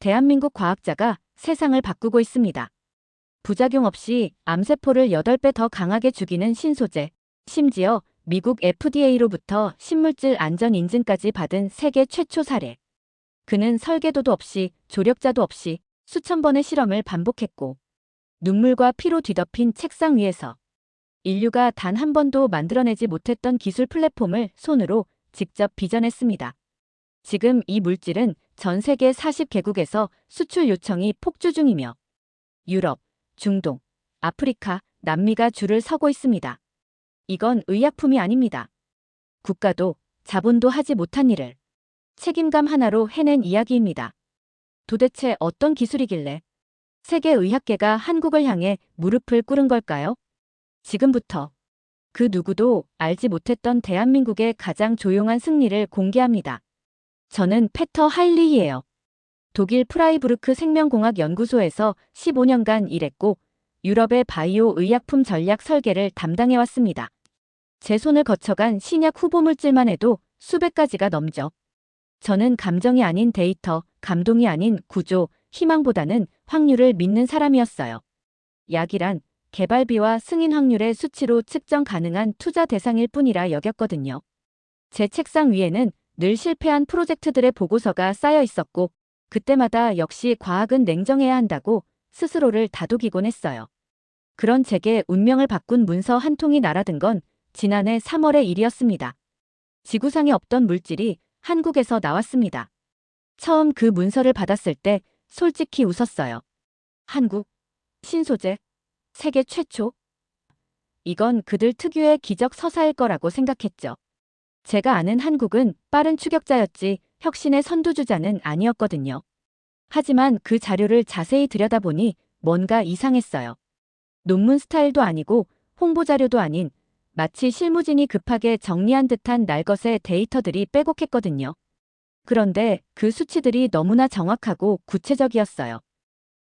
대한민국 과학자가 세상을 바꾸고 있습니다. 부작용 없이 암세포를 8배 더 강하게 죽이는 신소재, 심지어 미국 FDA로부터 신물질 안전 인증까지 받은 세계 최초 사례. 그는 설계도도 없이 조력자도 없이 수천 번의 실험을 반복했고 눈물과 피로 뒤덮인 책상 위에서 인류가 단 한 번도 만들어내지 못했던 기술 플랫폼을 손으로 직접 빚어냈습니다. 지금 이 물질은 전 세계 40개국에서 수출 요청이 폭주 중이며 유럽, 중동, 아프리카, 남미가 줄을 서고 있습니다. 이건 의약품이 아닙니다. 국가도 자본도 하지 못한 일을 책임감 하나로 해낸 이야기입니다. 도대체 어떤 기술이길래 세계 의학계가 한국을 향해 무릎을 꿇은 걸까요? 지금부터 그 누구도 알지 못했던 대한민국의 가장 조용한 승리를 공개합니다. 저는 페터 하일리히예요. 독일 프라이부르크 생명공학연구소에서 15년간 일했고 유럽의 바이오 의약품 전략 설계를 담당해왔습니다. 제 손을 거쳐간 신약 후보 물질만 해도 수백 가지가 넘죠. 저는 감정이 아닌 데이터, 감동이 아닌 구조, 희망보다는 확률을 믿는 사람이었어요. 약이란 개발비와 승인 확률의 수치로 측정 가능한 투자 대상일 뿐이라 여겼거든요. 제 책상 위에는 늘 실패한 프로젝트들의 보고서가 쌓여 있었고 그때마다 역시 과학은 냉정해야 한다고 스스로를 다독이곤 했어요. 그런 제게 운명을 바꾼 문서 한 통이 날아든 건 지난해 3월의 일이었습니다. 지구상에 없던 물질이 한국에서 나왔습니다. 처음 그 문서를 받았을 때 솔직히 웃었어요. 한국, 신소재, 세계 최초? 이건 그들 특유의 기적 서사일 거라고 생각했죠. 제가 아는 한국은 빠른 추격자였지 혁신의 선두주자는 아니었거든요. 하지만 그 자료를 자세히 들여다보니 뭔가 이상했어요. 논문 스타일도 아니고 홍보 자료도 아닌 마치 실무진이 급하게 정리한 듯한 날것의 데이터들이 빼곡했거든요. 그런데 그 수치들이 너무나 정확하고 구체적이었어요.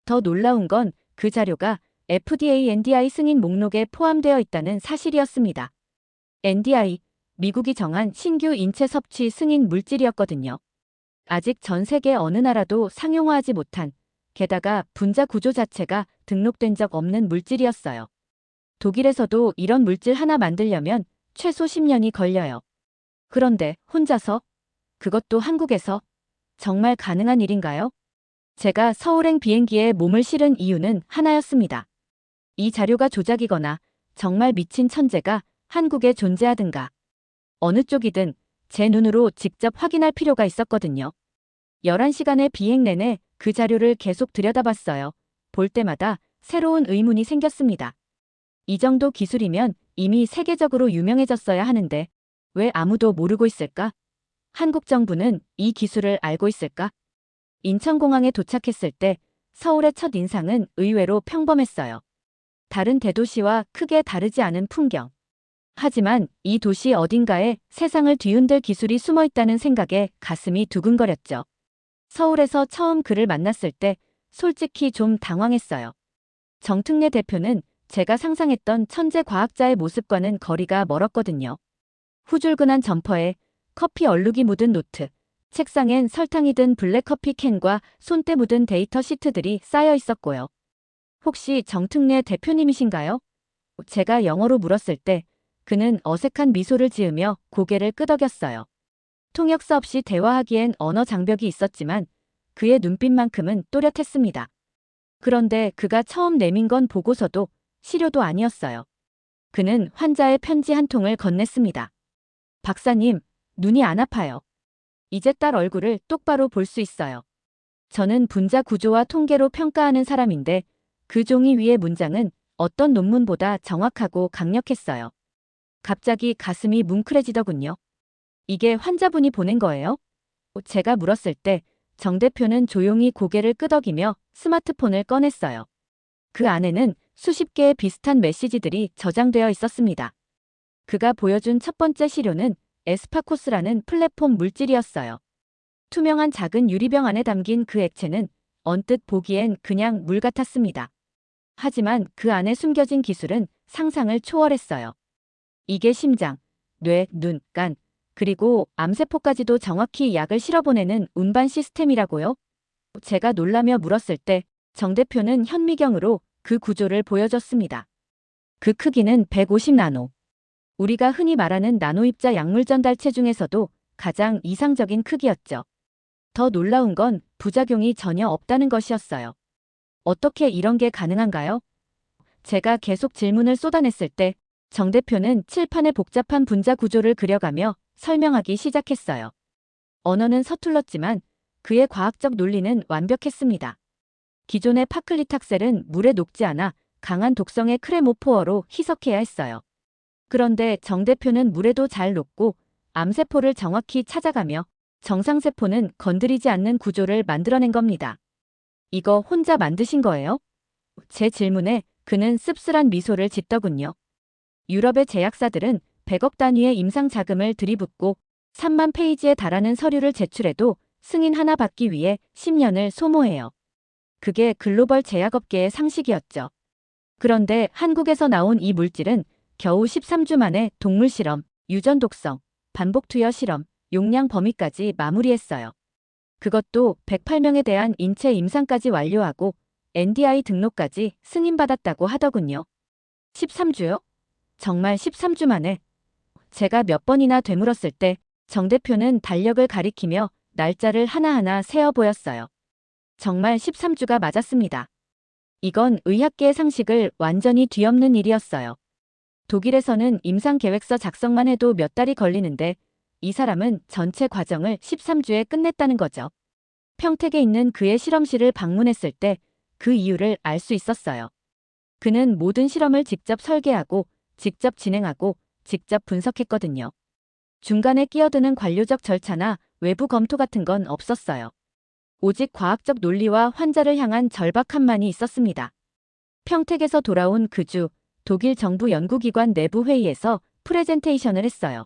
더 놀라운 건 그 자료가 FDA NDI 승인 목록에 포함되어 있다는 사실이었습니다. NDI, 미국이 정한 신규 인체 섭취 승인 물질이었거든요. 아직 전 세계 어느 나라도 상용화하지 못한, 게다가 분자 구조 자체가 등록된 적 없는 물질이었어요. 독일에서도 이런 물질 하나 만들려면 최소 10년이 걸려요. 그런데 혼자서? 그것도 한국에서? 정말 가능한 일인가요? 제가 서울행 비행기에 몸을 실은 이유는 하나였습니다. 이 자료가 조작이거나 정말 미친 천재가 한국에 존재하든가 어느 쪽이든 제 눈으로 직접 확인할 필요가 있었거든요. 11시간의 비행 내내 그 자료를 계속 들여다봤어요. 볼 때마다 새로운 의문이 생겼습니다. 이 정도 기술이면 이미 세계적으로 유명해졌어야 하는데 왜 아무도 모르고 있을까? 한국 정부는 이 기술을 알고 있을까? 인천공항에 도착했을 때 서울의 첫 인상은 의외로 평범했어요. 다른 대도시와 크게 다르지 않은 풍경. 하지만 이 도시 어딘가에 세상을 뒤흔들 기술이 숨어 있다는 생각에 가슴이 두근거렸죠. 서울에서 처음 그를 만났을 때 솔직히 좀 당황했어요. 정특래 대표는 제가 상상했던 천재 과학자의 모습과는 거리가 멀었거든요. 후줄근한 점퍼에 커피 얼룩이 묻은 노트, 책상엔 설탕이 든 블랙커피 캔과 손때 묻은 데이터 시트들이 쌓여 있었고요. 혹시 정특래 대표님이신가요? 제가 영어로 물었을 때 그는 어색한 미소를 지으며 고개를 끄덕였어요. 통역사 없이 대화하기엔 언어 장벽이 있었지만 그의 눈빛만큼은 또렷했습니다. 그런데 그가 처음 내민 건 보고서도 시료도 아니었어요. 그는 환자의 편지 한 통을 건넸습니다. 박사님, 눈이 안 아파요. 이제 딸 얼굴을 똑바로 볼 수 있어요. 저는 분자 구조와 통계로 평가하는 사람인데 그 종이 위의 문장은 어떤 논문보다 정확하고 강력했어요. 갑자기 가슴이 뭉클해지더군요. 이게 환자분이 보낸 거예요? 제가 물었을 때 정 대표는 조용히 고개를 끄덕이며 스마트폰을 꺼냈어요. 그 안에는 수십 개의 비슷한 메시지들이 저장되어 있었습니다. 그가 보여준 첫 번째 시료는 에스파코스라는 플랫폼 물질이었어요. 투명한 작은 유리병 안에 담긴 그 액체는 언뜻 보기엔 그냥 물 같았습니다. 하지만 그 안에 숨겨진 기술은 상상을 초월했어요. 이게 심장, 뇌, 눈, 간, 그리고 암세포까지도 정확히 약을 실어보내는 운반 시스템이라고요? 제가 놀라며 물었을 때 정 대표는 현미경으로 그 구조를 보여줬습니다. 그 크기는 150나노. 우리가 흔히 말하는 나노입자 약물 전달체 중에서도 가장 이상적인 크기였죠. 더 놀라운 건 부작용이 전혀 없다는 것이었어요. 어떻게 이런 게 가능한가요? 제가 계속 질문을 쏟아냈을 때 정 대표는 칠판에 복잡한 분자 구조를 그려가며 설명하기 시작했어요. 언어는 서툴렀지만 그의 과학적 논리는 완벽했습니다. 기존의 파클리탁셀은 물에 녹지 않아 강한 독성의 크레모포어로 희석해야 했어요. 그런데 정 대표는 물에도 잘 녹고 암세포를 정확히 찾아가며 정상세포는 건드리지 않는 구조를 만들어낸 겁니다. 이거 혼자 만드신 거예요? 제 질문에 그는 씁쓸한 미소를 짓더군요. 유럽의 제약사들은 100억 단위의 임상 자금을 들이붓고 3만 페이지에 달하는 서류를 제출해도 승인 하나 받기 위해 10년을 소모해요. 그게 글로벌 제약업계의 상식이었죠. 그런데 한국에서 나온 이 물질은 겨우 13주 만에 동물 실험, 유전 독성, 반복 투여 실험, 용량 범위까지 마무리했어요. 그것도 108명에 대한 인체 임상까지 완료하고 NDI 등록까지 승인받았다고 하더군요. 13주요? 정말 13주 만에? 제가 몇 번이나 되물었을 때 정 대표는 달력을 가리키며 날짜를 하나하나 세어 보였어요. 정말 13주가 맞았습니다. 이건 의학계의 상식을 완전히 뒤엎는 일이었어요. 독일에서는 임상계획서 작성만 해도 몇 달이 걸리는데 이 사람은 전체 과정을 13주에 끝냈다는 거죠. 평택에 있는 그의 실험실을 방문했을 때 그 이유를 알 수 있었어요. 그는 모든 실험을 직접 설계하고 직접 진행하고 직접 분석했거든요. 중간에 끼어드는 관료적 절차나 외부 검토 같은 건 없었어요. 오직 과학적 논리와 환자를 향한 절박함만이 있었습니다. 평택에서 돌아온 그 주, 독일 정부 연구기관 내부 회의에서 프레젠테이션을 했어요.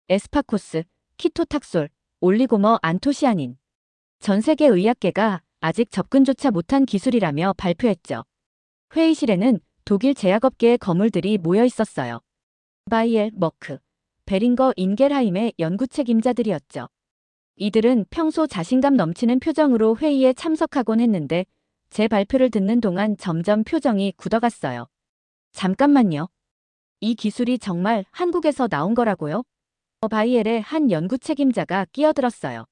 에스파코스, 키토탁솔, 올리고머 안토시아닌. 전 세계 의학계가 아직 접근조차 못한 기술이라며 발표했죠. 회의실에는 독일 제약업계의 거물들이 모여 있었어요. 바이엘, 머크, 베링거 인겔하임의 연구 책임자들이었죠. 이들은 평소 자신감 넘치는 표정으로 회의에 참석하곤 했는데 제 발표를 듣는 동안 점점 표정이 굳어갔어요. 잠깐만요. 이 기술이 정말 한국에서 나온 거라고요? 바이엘의 한 연구 책임자가 끼어들었어요.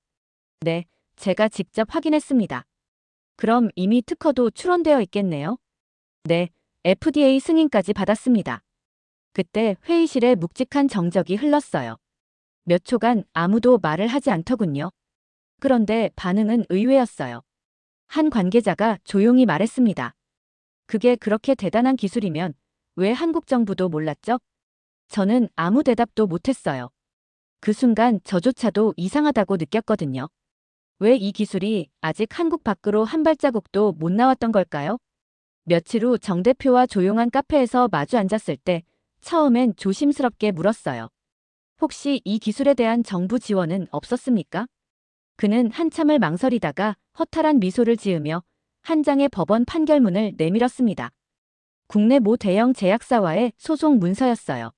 네, 제가 직접 확인했습니다. 그럼 이미 특허도 출원되어 있겠네요? 네, FDA 승인까지 받았습니다. 그때 회의실에 묵직한 정적이 흘렀어요. 몇 초간 아무도 말을 하지 않더군요. 그런데 반응은 의외였어요. 한 관계자가 조용히 말했습니다. 그게 그렇게 대단한 기술이면 왜 한국 정부도 몰랐죠? 저는 아무 대답도 못했어요. 그 순간 저조차도 이상하다고 느꼈거든요. 왜 이 기술이 아직 한국 밖으로 한 발자국도 못 나왔던 걸까요? 며칠 후 정 대표와 조용한 카페에서 마주 앉았을 때 처음엔 조심스럽게 물었어요. 혹시 이 기술에 대한 정부 지원은 없었습니까? 그는 한참을 망설이다가 허탈한 미소를 지으며 한 장의 법원 판결문을 내밀었습니다. 국내 모 대형 제약사와의 소송 문서였어요.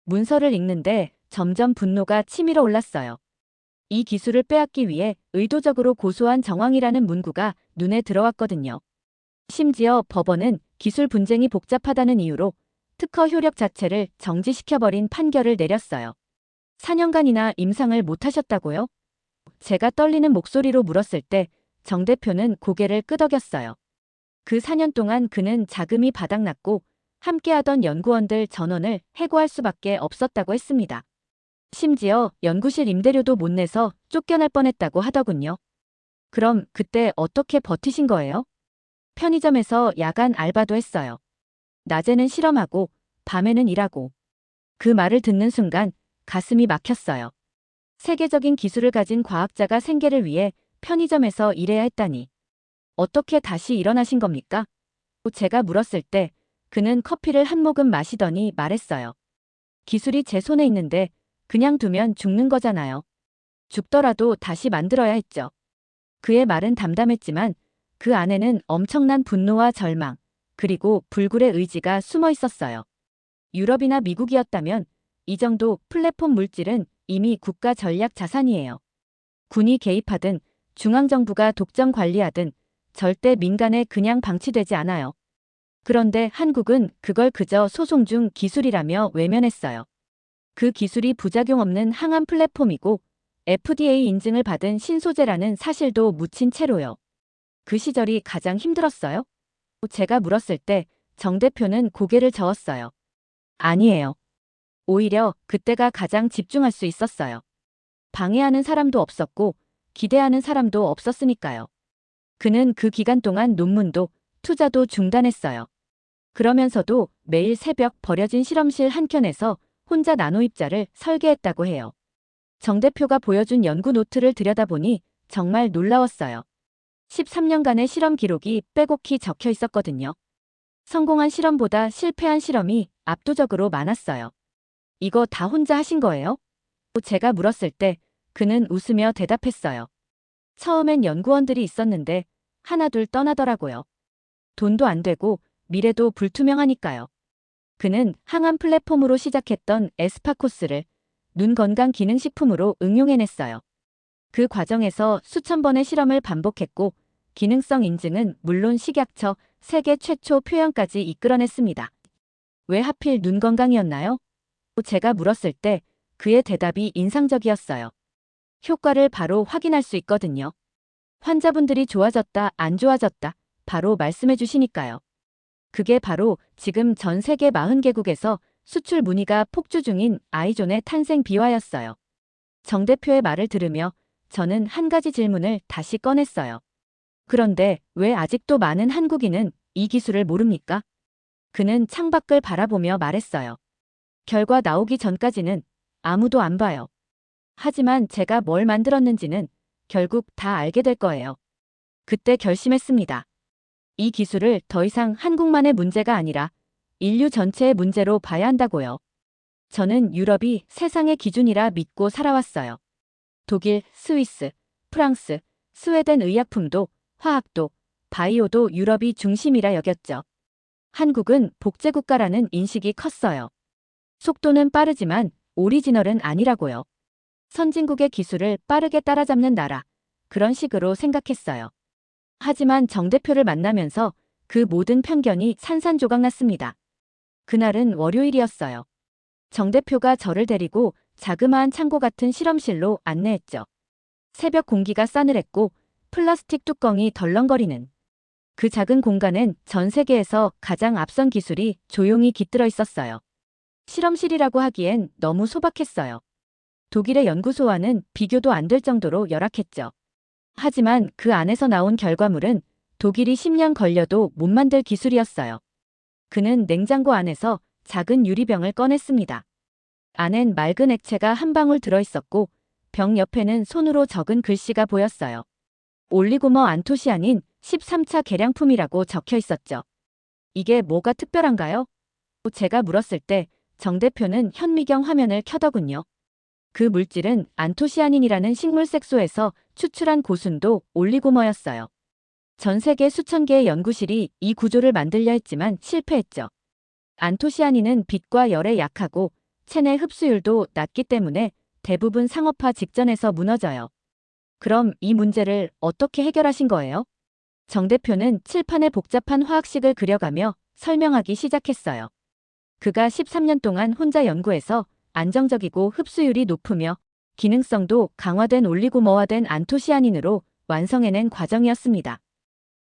문서를 읽는데 점점 분노가 치밀어 올랐어요. 이 기술을 빼앗기 위해 의도적으로 고소한 정황이라는 문구가 눈에 들어왔거든요. 심지어 법원은 기술 분쟁이 복잡하다는 이유로 특허 효력 자체를 정지시켜버린 판결을 내렸어요. 4년간이나 임상을 못하셨다고요? 제가 떨리는 목소리로 물었을 때 정 대표는 고개를 끄덕였어요. 그 4년 동안 그는 자금이 바닥났고 함께하던 연구원들 전원을 해고할 수밖에 없었다고 했습니다. 심지어 연구실 임대료도 못 내서 쫓겨날 뻔했다고 하더군요. 그럼 그때 어떻게 버티신 거예요? 편의점에서 야간 알바도 했어요. 낮에는 실험하고 밤에는 일하고. 그 말을 듣는 순간 가슴이 막혔어요. 세계적인 기술을 가진 과학자가 생계를 위해 편의점에서 일해야 했다니. 어떻게 다시 일어나신 겁니까? 제가 물었을 때 그는 커피를 한 모금 마시더니 말했어요. 기술이 제 손에 있는데 그냥 두면 죽는 거잖아요. 죽더라도 다시 만들어야 했죠. 그의 말은 담담했지만 그 안에는 엄청난 분노와 절망, 그리고 불굴의 의지가 숨어 있었어요. 유럽이나 미국이었다면 이 정도 플랫폼 물질은 이미 국가 전략 자산이에요. 군이 개입하든 중앙정부가 독점 관리하든 절대 민간에 그냥 방치되지 않아요. 그런데 한국은 그걸 그저 소송 중 기술이라며 외면했어요. 그 기술이 부작용 없는 항암 플랫폼이고 FDA 인증을 받은 신소재라는 사실도 묻힌 채로요. 그 시절이 가장 힘들었어요? 제가 물었을 때 정 대표는 고개를 저었어요. 아니에요. 오히려 그때가 가장 집중할 수 있었어요. 방해하는 사람도 없었고 기대하는 사람도 없었으니까요. 그는 그 기간 동안 논문도 투자도 중단했어요. 그러면서도 매일 새벽 버려진 실험실 한켠에서 혼자 나노입자를 설계했다고 해요. 정 대표가 보여준 연구 노트를 들여다보니 정말 놀라웠어요. 13년간의 실험 기록이 빼곡히 적혀 있었거든요. 성공한 실험보다 실패한 실험이 압도적으로 많았어요. 이거 다 혼자 하신 거예요? 제가 물었을 때 그는 웃으며 대답했어요. 처음엔 연구원들이 있었는데 하나둘 떠나더라고요. 돈도 안 되고 미래도 불투명하니까요. 그는 항암 플랫폼으로 시작했던 에스파코스를 눈 건강 기능식품으로 응용해냈어요. 그 과정에서 수천 번의 실험을 반복했고 기능성 인증은 물론 식약처 세계 최초 표현까지 이끌어냈습니다. 왜 하필 눈 건강이었나요? 제가 물었을 때 그의 대답이 인상적이었어요. 효과를 바로 확인할 수 있거든요. 환자분들이 좋아졌다, 안 좋아졌다, 바로 말씀해 주시니까요. 그게 바로 지금 전 세계 40개국에서 수출 문의가 폭주 중인 아이존의 탄생 비화였어요. 정 대표의 말을 들으며 저는 한 가지 질문을 다시 꺼냈어요. 그런데 왜 아직도 많은 한국인은 이 기술을 모릅니까? 그는 창밖을 바라보며 말했어요. 결과 나오기 전까지는 아무도 안 봐요. 하지만 제가 뭘 만들었는지는 결국 다 알게 될 거예요. 그때 결심했습니다. 이 기술을 더 이상 한국만의 문제가 아니라 인류 전체의 문제로 봐야 한다고요. 저는 유럽이 세상의 기준이라 믿고 살아왔어요. 독일, 스위스, 프랑스, 스웨덴 의약품도 화학도, 바이오도 유럽이 중심이라 여겼죠. 한국은 복제국가라는 인식이 컸어요. 속도는 빠르지만 오리지널은 아니라고요. 선진국의 기술을 빠르게 따라잡는 나라, 그런 식으로 생각했어요. 하지만 정 대표를 만나면서 그 모든 편견이 산산조각났습니다. 그날은 월요일이었어요. 정 대표가 저를 데리고 자그마한 창고 같은 실험실로 안내했죠. 새벽 공기가 싸늘했고 플라스틱 뚜껑이 덜렁거리는 그 작은 공간엔 전 세계에서 가장 앞선 기술이 조용히 깃들어 있었어요. 실험실이라고 하기엔 너무 소박했어요. 독일의 연구소와는 비교도 안 될 정도로 열악했죠. 하지만 그 안에서 나온 결과물은 독일이 10년 걸려도 못 만들 기술이었어요. 그는 냉장고 안에서 작은 유리병을 꺼냈습니다. 안엔 맑은 액체가 한 방울 들어있었고 병 옆에는 손으로 적은 글씨가 보였어요. 올리고머 안토시아닌 13차 개량품이라고 적혀 있었죠. 이게 뭐가 특별한가요? 제가 물었을 때 정 대표는 현미경 화면을 켜더군요. 그 물질은 안토시아닌이라는 식물 색소에서 추출한 고순도 올리고머였어요. 전 세계 수천 개의 연구실이 이 구조를 만들려 했지만 실패했죠. 안토시아닌은 빛과 열에 약하고 체내 흡수율도 낮기 때문에 대부분 상업화 직전에서 무너져요. 그럼 이 문제를 어떻게 해결하신 거예요? 정 대표는 칠판에 복잡한 화학식을 그려가며 설명하기 시작했어요. 그가 13년 동안 혼자 연구해서 안정적이고 흡수율이 높으며 기능성도 강화된 올리고머화된 안토시아닌으로 완성해낸 과정이었습니다.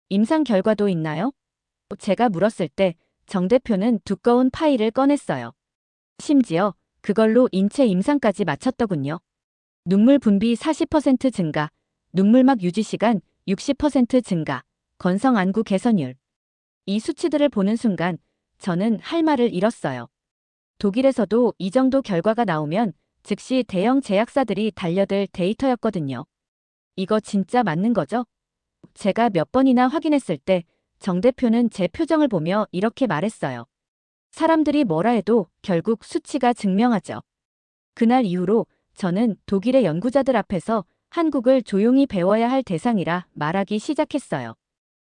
임상 결과도 있나요? 제가 물었을 때 정 대표는 두꺼운 파일을 꺼냈어요. 심지어 그걸로 인체 임상까지 마쳤더군요. 눈물 분비 40% 증가, 눈물막 유지 시간 60% 증가, 건성 안구 개선율. 이 수치들을 보는 순간 저는 할 말을 잃었어요. 독일에서도 이 정도 결과가 나오면 즉시 대형 제약사들이 달려들 데이터였거든요. 이거 진짜 맞는 거죠? 제가 몇 번이나 확인했을 때 정 대표는 제 표정을 보며 이렇게 말했어요. 사람들이 뭐라 해도 결국 수치가 증명하죠. 그날 이후로 저는 독일의 연구자들 앞에서 한국을 조용히 배워야 할 대상이라 말하기 시작했어요.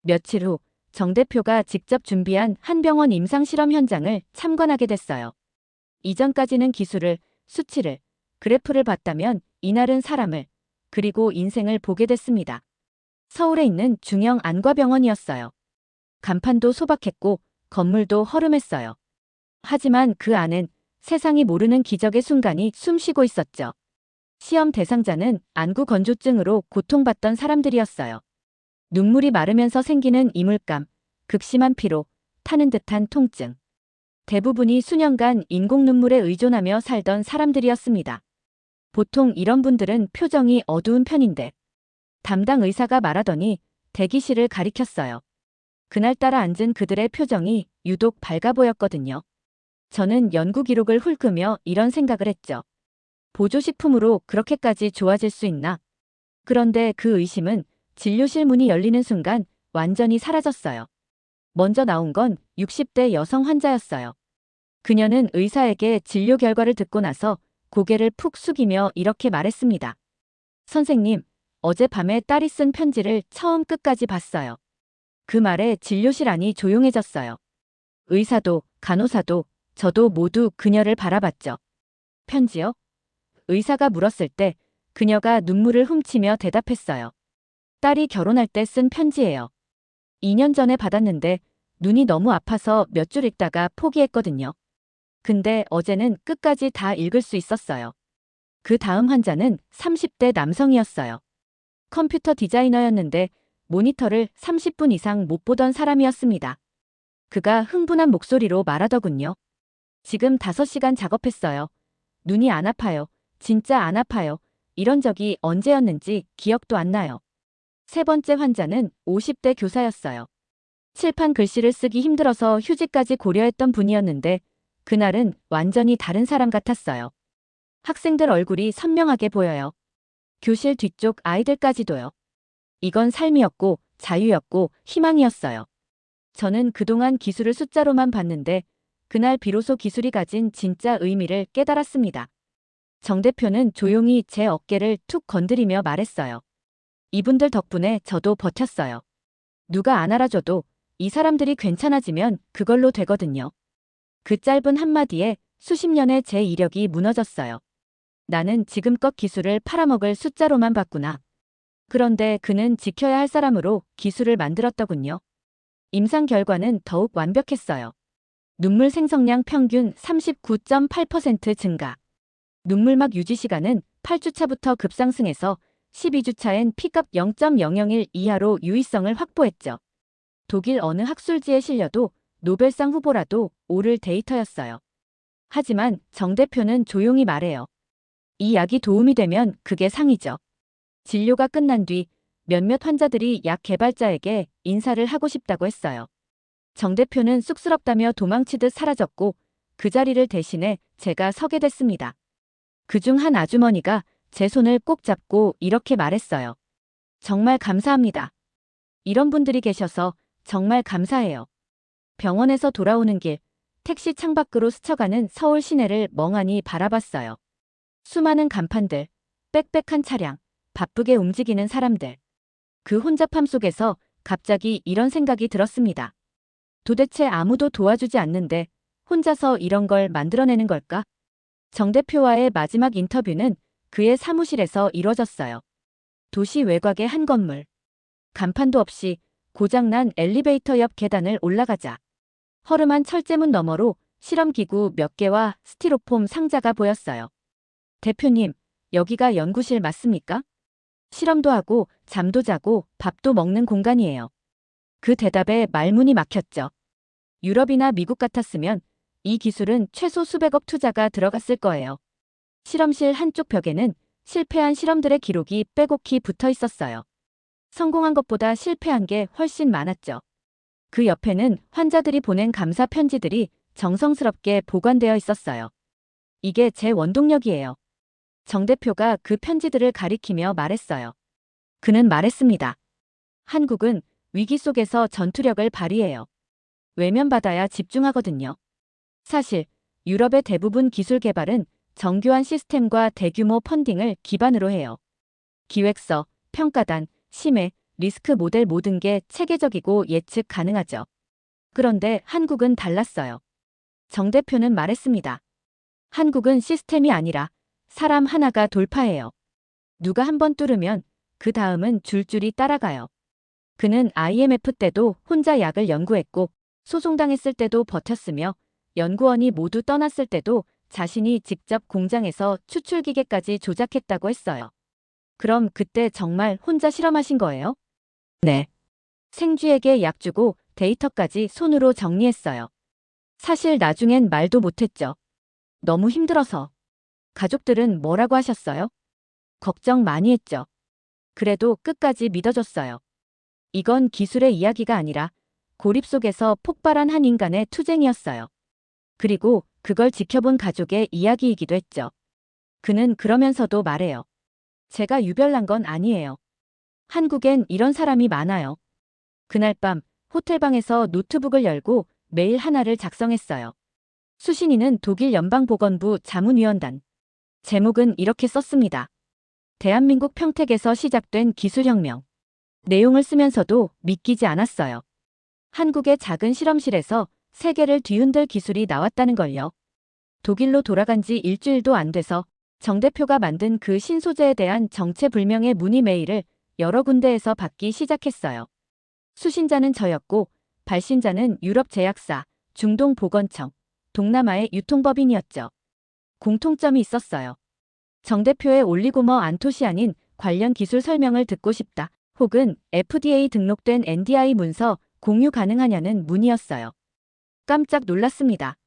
며칠 후 정 대표가 직접 준비한 한 병원 임상실험 현장을 참관하게 됐어요. 이전까지는 기술을, 수치를, 그래프를 봤다면 이날은 사람을, 그리고 인생을 보게 됐습니다. 서울에 있는 중형 안과병원이었어요. 간판도 소박했고 건물도 허름했어요. 하지만 그 안엔 세상이 모르는 기적의 순간이 숨쉬고 있었죠. 시험 대상자는 안구 건조증으로 고통받던 사람들이었어요. 눈물이 마르면서 생기는 이물감, 극심한 피로, 타는 듯한 통증. 대부분이 수년간 인공 눈물에 의존하며 살던 사람들이었습니다. 보통 이런 분들은 표정이 어두운 편인데 담당 의사가 말하더니 대기실을 가리켰어요. 그날따라 앉은 그들의 표정이 유독 밝아 보였거든요. 저는 연구 기록을 훑으며 이런 생각을 했죠. 보조식품으로 그렇게까지 좋아질 수 있나? 그런데 그 의심은 진료실 문이 열리는 순간 완전히 사라졌어요. 먼저 나온 건 60대 여성 환자였어요. 그녀는 의사에게 진료 결과를 듣고 나서 고개를 푹 숙이며 이렇게 말했습니다. 선생님, 어젯밤에 딸이 쓴 편지를 처음 끝까지 봤어요. 그 말에 진료실 안이 조용해졌어요. 의사도, 간호사도, 저도 모두 그녀를 바라봤죠. 편지요? 의사가 물었을 때 그녀가 눈물을 훔치며 대답했어요. 딸이 결혼할 때 쓴 편지예요. 2년 전에 받았는데 눈이 너무 아파서 몇 줄 읽다가 포기했거든요. 근데 어제는 끝까지 다 읽을 수 있었어요. 그 다음 환자는 30대 남성이었어요. 컴퓨터 디자이너였는데 모니터를 30분 이상 못 보던 사람이었습니다. 그가 흥분한 목소리로 말하더군요. 지금 5시간 작업했어요. 눈이 안 아파요. 진짜 안 아파요. 이런 적이 언제였는지 기억도 안 나요. 세 번째 환자는 50대 교사였어요. 칠판 글씨를 쓰기 힘들어서 휴직까지 고려했던 분이었는데 그날은 완전히 다른 사람 같았어요. 학생들 얼굴이 선명하게 보여요. 교실 뒤쪽 아이들까지도요. 이건 삶이었고 자유였고 희망이었어요. 저는 그동안 기술을 숫자로만 봤는데 그날 비로소 기술이 가진 진짜 의미를 깨달았습니다. 정 대표는 조용히 제 어깨를 툭 건드리며 말했어요. 이분들 덕분에 저도 버텼어요. 누가 안 알아줘도 이 사람들이 괜찮아지면 그걸로 되거든요. 그 짧은 한마디에 수십 년의 제 이력이 무너졌어요. 나는 지금껏 기술을 팔아먹을 숫자로만 봤구나. 그런데 그는 지켜야 할 사람으로 기술을 만들었더군요. 임상 결과는 더욱 완벽했어요. 눈물 생성량 평균 39.8% 증가. 눈물막 유지 시간은 8주차부터 급상승해서 12주차엔 P값 0.001 이하로 유의성을 확보했죠. 독일 어느 학술지에 실려도 노벨상 후보라도 오를 데이터였어요. 하지만 정 대표는 조용히 말해요. 이 약이 도움이 되면 그게 상이죠. 진료가 끝난 뒤 몇몇 환자들이 약 개발자에게 인사를 하고 싶다고 했어요. 정 대표는 쑥스럽다며 도망치듯 사라졌고 그 자리를 대신해 제가 서게 됐습니다. 그중 한 아주머니가 제 손을 꼭 잡고 이렇게 말했어요. 정말 감사합니다. 이런 분들이 계셔서 정말 감사해요. 병원에서 돌아오는 길, 택시 창밖으로 스쳐가는 서울 시내를 멍하니 바라봤어요. 수많은 간판들, 빽빽한 차량, 바쁘게 움직이는 사람들. 그 혼잡함 속에서 갑자기 이런 생각이 들었습니다. 도대체 아무도 도와주지 않는데 혼자서 이런 걸 만들어내는 걸까? 정 대표와의 마지막 인터뷰는 그의 사무실에서 이뤄졌어요. 도시 외곽의 한 건물. 간판도 없이 고장난 엘리베이터 옆 계단을 올라가자. 허름한 철제문 너머로 실험기구 몇 개와 스티로폼 상자가 보였어요. 대표님, 여기가 연구실 맞습니까? 실험도 하고 잠도 자고 밥도 먹는 공간이에요. 그 대답에 말문이 막혔죠. 유럽이나 미국 같았으면 이 기술은 최소 수백억 투자가 들어갔을 거예요. 실험실 한쪽 벽에는 실패한 실험들의 기록이 빼곡히 붙어 있었어요. 성공한 것보다 실패한 게 훨씬 많았죠. 그 옆에는 환자들이 보낸 감사 편지들이 정성스럽게 보관되어 있었어요. 이게 제 원동력이에요. 정 대표가 그 편지들을 가리키며 말했어요. 그는 말했습니다. 한국은 위기 속에서 전투력을 발휘해요. 외면받아야 집중하거든요. 사실 유럽의 대부분 기술 개발은 정교한 시스템과 대규모 펀딩을 기반으로 해요. 기획서, 평가단, 심해, 리스크 모델 모든 게 체계적이고 예측 가능하죠. 그런데 한국은 달랐어요. 정 대표는 말했습니다. 한국은 시스템이 아니라 사람 하나가 돌파해요. 누가 한번 뚫으면 그 다음은 줄줄이 따라가요. 그는 IMF 때도 혼자 약을 연구했고 소송당했을 때도 버텼으며 연구원이 모두 떠났을 때도 자신이 직접 공장에서 추출기계까지 조작했다고 했어요. 그럼 그때 정말 혼자 실험하신 거예요? 네. 생쥐에게 약 주고 데이터까지 손으로 정리했어요. 사실 나중엔 말도 못했죠. 너무 힘들어서. 가족들은 뭐라고 하셨어요? 걱정 많이 했죠. 그래도 끝까지 믿어줬어요. 이건 기술의 이야기가 아니라 고립 속에서 폭발한 한 인간의 투쟁이었어요. 그리고 그걸 지켜본 가족의 이야기이기도 했죠. 그는 그러면서도 말해요. 제가 유별난 건 아니에요. 한국엔 이런 사람이 많아요. 그날 밤 호텔방에서 노트북을 열고 메일 하나를 작성했어요. 수신이는 독일 연방보건부 자문위원단. 제목은 이렇게 썼습니다. 대한민국 평택에서 시작된 기술혁명. 내용을 쓰면서도 믿기지 않았어요. 한국의 작은 실험실에서 세계를 뒤흔들 기술이 나왔다는 걸요. 독일로 돌아간 지 일주일도 안 돼서 정 대표가 만든 그 신소재에 대한 정체불명의 문의 메일을 여러 군데에서 받기 시작했어요. 수신자는 저였고 발신자는 유럽 제약사, 중동 보건청, 동남아의 유통법인이었죠. 공통점이 있었어요. 정 대표의 올리고머 안토시아닌 관련 기술 설명을 듣고 싶다. 혹은 FDA 등록된 NDI 문서 공유 가능하냐는 문의였어요. 깜짝 놀랐습니다.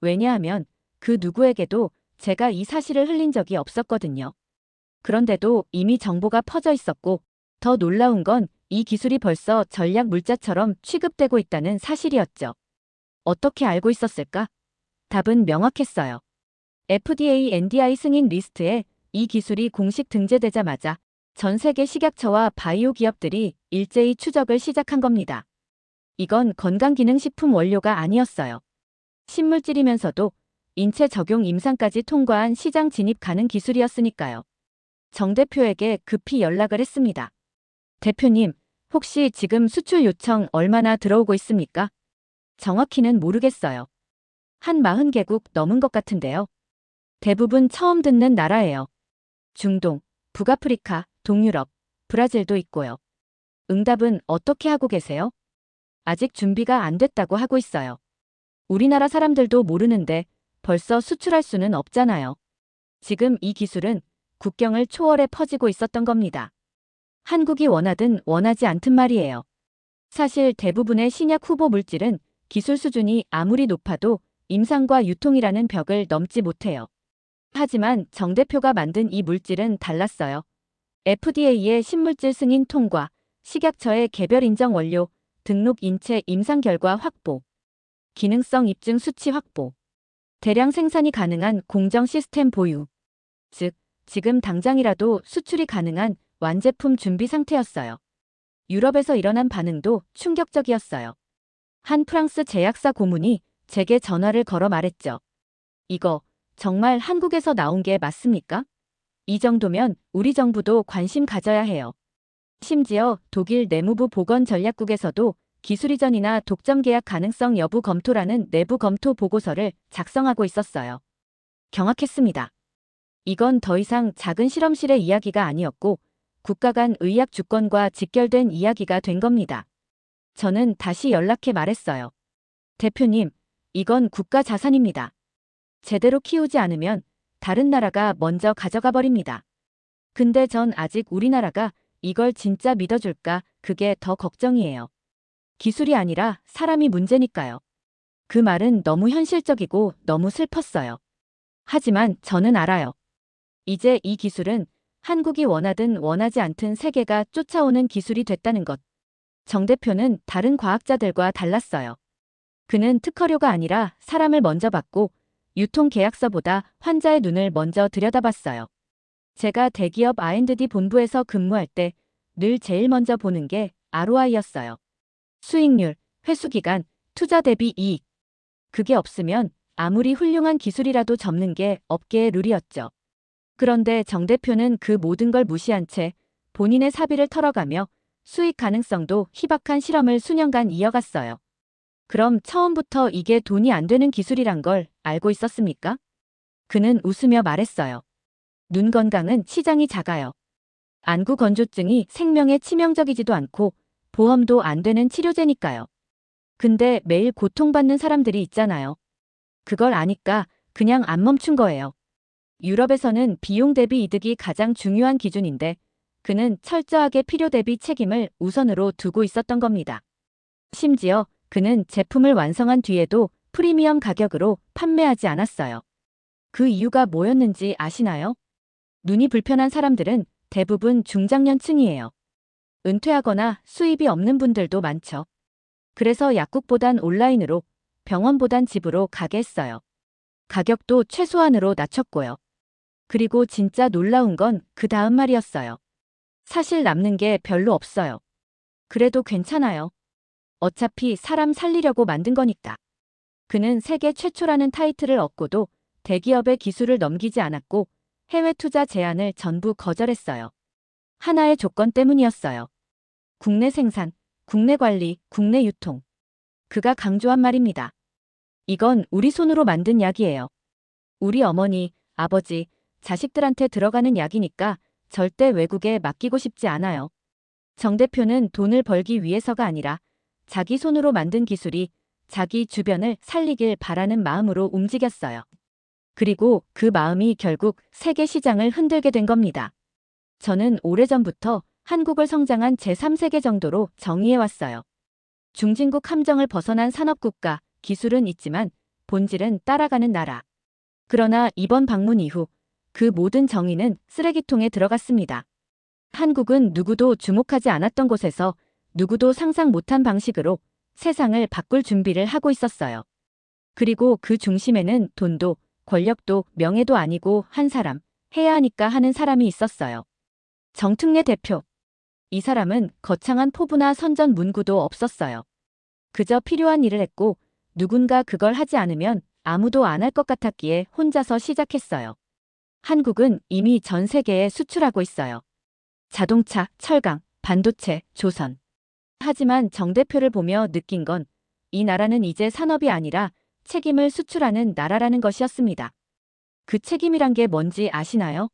왜냐하면 그 누구에게도 제가 이 사실을 흘린 적이 없었거든요. 그런데도 이미 정보가 퍼져 있었고 더 놀라운 건 이 기술이 벌써 전략 물자처럼 취급되고 있다는 사실이었죠. 어떻게 알고 있었을까? 답은 명확했어요. FDA NDI 승인 리스트에 이 기술이 공식 등재되자마자 전 세계 식약처와 바이오 기업들이 일제히 추적을 시작한 겁니다. 이건 건강기능식품 원료가 아니었어요. 신물질이면서도 인체 적용 임상까지 통과한 시장 진입 가능 기술이었으니까요. 정 대표에게 급히 연락을 했습니다. 대표님, 혹시 지금 수출 요청 얼마나 들어오고 있습니까? 정확히는 모르겠어요. 한 40개국 넘은 것 같은데요. 대부분 처음 듣는 나라예요. 중동, 북아프리카, 동유럽, 브라질도 있고요. 응답은 어떻게 하고 계세요? 아직 준비가 안 됐다고 하고 있어요. 우리나라 사람들도 모르는데 벌써 수출할 수는 없잖아요. 지금 이 기술은 국경을 초월해 퍼지고 있었던 겁니다. 한국이 원하든 원하지 않든 말이에요. 사실 대부분의 신약 후보 물질은 기술 수준이 아무리 높아도 임상과 유통이라는 벽을 넘지 못해요. 하지만 정 대표가 만든 이 물질은 달랐어요. FDA의 신물질 승인 통과, 식약처의 개별 인정 원료, 등록 인체 임상 결과 확보, 기능성 입증 수치 확보, 대량 생산이 가능한 공정 시스템 보유. 즉, 지금 당장이라도 수출이 가능한 완제품 준비 상태였어요. 유럽에서 일어난 반응도 충격적이었어요. 한 프랑스 제약사 고문이 제게 전화를 걸어 말했죠. 이거 정말 한국에서 나온 게 맞습니까? 이 정도면 우리 정부도 관심 가져야 해요. 심지어 독일 내무부 보건전략국에서도 기술 이전이나 독점 계약 가능성 여부 검토라는 내부 검토 보고서를 작성하고 있었어요. 경악했습니다. 이건 더 이상 작은 실험실의 이야기가 아니었고 국가 간 의약 주권과 직결된 이야기가 된 겁니다. 저는 다시 연락해 말했어요. 대표님, 이건 국가 자산입니다. 제대로 키우지 않으면 다른 나라가 먼저 가져가 버립니다. 근데 전 아직 우리나라가 이걸 진짜 믿어줄까 그게 더 걱정이에요. 기술이 아니라 사람이 문제니까요. 그 말은 너무 현실적이고 너무 슬펐어요. 하지만 저는 알아요. 이제 이 기술은 한국이 원하든 원하지 않든 세계가 쫓아오는 기술이 됐다는 것. 정 대표는 다른 과학자들과 달랐어요. 그는 특허료가 아니라 사람을 먼저 받고 유통계약서보다 환자의 눈을 먼저 들여다봤어요. 제가 대기업 R&D 본부에서 근무할 때 늘 제일 먼저 보는 게 ROI였어요. 수익률, 회수기간, 투자 대비 이익. 그게 없으면 아무리 훌륭한 기술이라도 접는 게 업계의 룰이었죠. 그런데 정 대표는 그 모든 걸 무시한 채 본인의 사비를 털어가며 수익 가능성도 희박한 실험을 수년간 이어갔어요. 그럼 처음부터 이게 돈이 안 되는 기술이란 걸 알고 있었습니까? 그는 웃으며 말했어요. 눈 건강은 시장이 작아요. 안구 건조증이 생명에 치명적이지도 않고 보험도 안 되는 치료제니까요. 근데 매일 고통받는 사람들이 있잖아요. 그걸 아니까 그냥 안 멈춘 거예요. 유럽에서는 비용 대비 이득이 가장 중요한 기준인데 그는 철저하게 필요 대비 책임을 우선으로 두고 있었던 겁니다. 심지어 그는 제품을 완성한 뒤에도 프리미엄 가격으로 판매하지 않았어요. 그 이유가 뭐였는지 아시나요? 눈이 불편한 사람들은 대부분 중장년층이에요. 은퇴하거나 수입이 없는 분들도 많죠. 그래서 약국보단 온라인으로, 병원보단 집으로 가게 했어요. 가격도 최소한으로 낮췄고요. 그리고 진짜 놀라운 건 그 다음 말이었어요. 사실 남는 게 별로 없어요. 그래도 괜찮아요. 어차피 사람 살리려고 만든 거니까. 그는 세계 최초라는 타이틀을 얻고도 대기업의 기술을 넘기지 않았고 해외 투자 제안을 전부 거절했어요. 하나의 조건 때문이었어요. 국내 생산, 국내 관리, 국내 유통. 그가 강조한 말입니다. 이건 우리 손으로 만든 약이에요. 우리 어머니, 아버지, 자식들한테 들어가는 약이니까 절대 외국에 맡기고 싶지 않아요. 정 대표는 돈을 벌기 위해서가 아니라 자기 손으로 만든 기술이 자기 주변을 살리길 바라는 마음으로 움직였어요. 그리고 그 마음이 결국 세계 시장을 흔들게 된 겁니다. 저는 오래전부터 한국을 성장한 제3세계 정도로 정의해왔어요. 중진국 함정을 벗어난 산업국가, 기술은 있지만 본질은 따라가는 나라. 그러나 이번 방문 이후 그 모든 정의는 쓰레기통에 들어갔습니다. 한국은 누구도 주목하지 않았던 곳에서 누구도 상상 못한 방식으로 세상을 바꿀 준비를 하고 있었어요. 그리고 그 중심에는 돈도, 권력도, 명예도 아니고 한 사람, 해야 하니까 하는 사람이 있었어요. 정특례 대표. 이 사람은 거창한 포부나 선전 문구도 없었어요. 그저 필요한 일을 했고 누군가 그걸 하지 않으면 아무도 안 할 것 같았기에 혼자서 시작했어요. 한국은 이미 전 세계에 수출하고 있어요. 자동차, 철강, 반도체, 조선. 하지만 정 대표를 보며 느낀 건 이 나라는 이제 산업이 아니라 책임을 수출하는 나라라는 것이었습니다. 그 책임이란 게 뭔지 아시나요?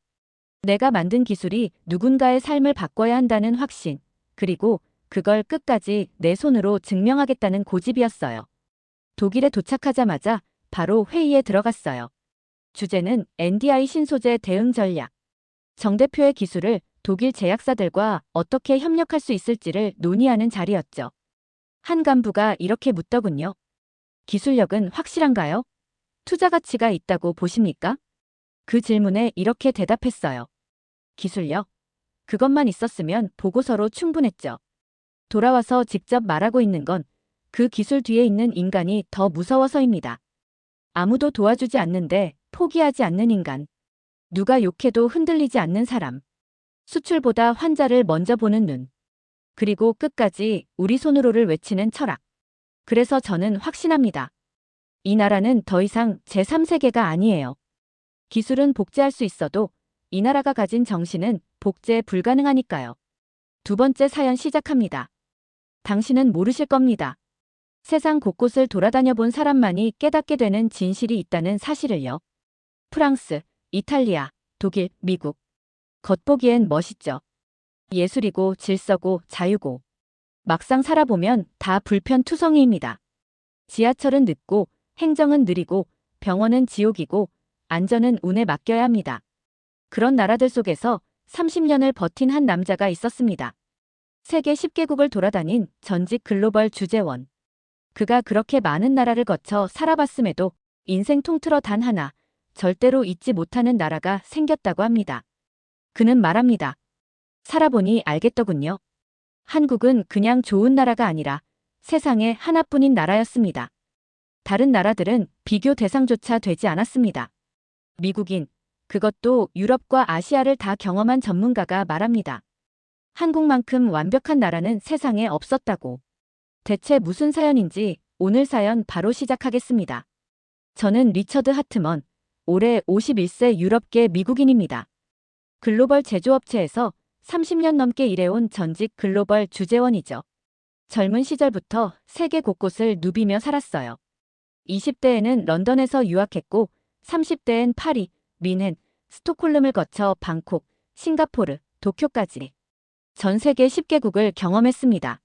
내가 만든 기술이 누군가의 삶을 바꿔야 한다는 확신, 그리고 그걸 끝까지 내 손으로 증명하겠다는 고집이었어요. 독일에 도착하자마자 바로 회의에 들어갔어요. 주제는 NDI 신소재 대응 전략. 정 대표의 기술을 독일 제약사들과 어떻게 협력할 수 있을지를 논의하는 자리였죠. 한 간부가 이렇게 묻더군요. 기술력은 확실한가요? 투자 가치가 있다고 보십니까? 그 질문에 이렇게 대답했어요. 기술력? 그것만 있었으면 보고서로 충분했죠. 돌아와서 직접 말하고 있는 건 그 기술 뒤에 있는 인간이 더 무서워서입니다. 아무도 도와주지 않는데 포기하지 않는 인간. 누가 욕해도 흔들리지 않는 사람. 수출보다 환자를 먼저 보는 눈. 그리고 끝까지 우리 손으로를 외치는 철학. 그래서 저는 확신합니다. 이 나라는 더 이상 제3세계가 아니에요. 기술은 복제할 수 있어도 이 나라가 가진 정신은 복제 불가능하니까요. 두 번째 사연 시작합니다. 당신은 모르실 겁니다. 세상 곳곳을 돌아다녀 본 사람만이 깨닫게 되는 진실이 있다는 사실을요. 프랑스, 이탈리아, 독일, 미국. 겉보기엔 멋있죠. 예술이고 질서고 자유고. 막상 살아보면 다 불편투성이입니다. 지하철은 늦고 행정은 느리고 병원은 지옥이고 안전은 운에 맡겨야 합니다. 그런 나라들 속에서 30년을 버틴 한 남자가 있었습니다. 세계 10개국을 돌아다닌 전직 글로벌 주재원. 그가 그렇게 많은 나라를 거쳐 살아봤음에도 인생 통틀어 단 하나, 절대로 잊지 못하는 나라가 생겼다고 합니다. 그는 말합니다. 살아보니 알겠더군요. 한국은 그냥 좋은 나라가 아니라 세상에 하나뿐인 나라였습니다. 다른 나라들은 비교 대상조차 되지 않았습니다. 미국인, 그것도 유럽과 아시아를 다 경험한 전문가가 말합니다. 한국만큼 완벽한 나라는 세상에 없었다고. 대체 무슨 사연인지 오늘 사연 바로 시작하겠습니다. 저는 리처드 하트먼, 올해 51세 유럽계 미국인입니다. 글로벌 제조업체에서 30년 넘게 일해온 전직 글로벌 주재원이죠. 젊은 시절부터 세계 곳곳을 누비며 살았어요. 20대에는 런던에서 유학했고 30대엔 파리, 뮌헨, 스톡홀름을 거쳐 방콕, 싱가포르, 도쿄까지 전 세계 10개국을 경험했습니다.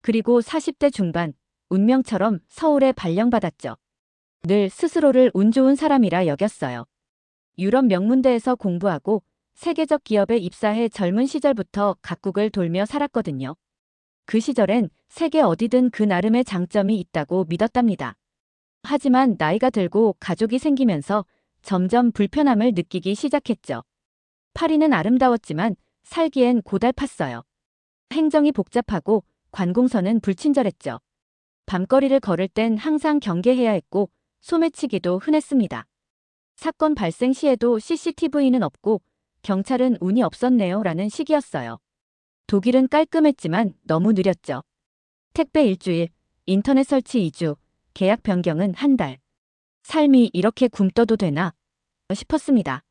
그리고 40대 중반, 운명처럼 서울에 발령받았죠. 늘 스스로를 운 좋은 사람이라 여겼어요. 유럽 명문대에서 공부하고 세계적 기업에 입사해 젊은 시절부터 각국을 돌며 살았거든요. 그 시절엔 세계 어디든 그 나름의 장점이 있다고 믿었답니다. 하지만 나이가 들고 가족이 생기면서 점점 불편함을 느끼기 시작했죠. 파리는 아름다웠지만 살기엔 고달팠어요. 행정이 복잡하고 관공서는 불친절했죠. 밤거리를 걸을 땐 항상 경계해야 했고 소매치기도 흔했습니다. 사건 발생 시에도 CCTV는 없고 경찰은 운이 없었네요 라는 식이었어요. 독일은 깔끔했지만 너무 느렸죠. 택배 일주일, 인터넷 설치 2주, 계약 변경은 한 달. 삶이 이렇게 굼떠도 되나 싶었습니다.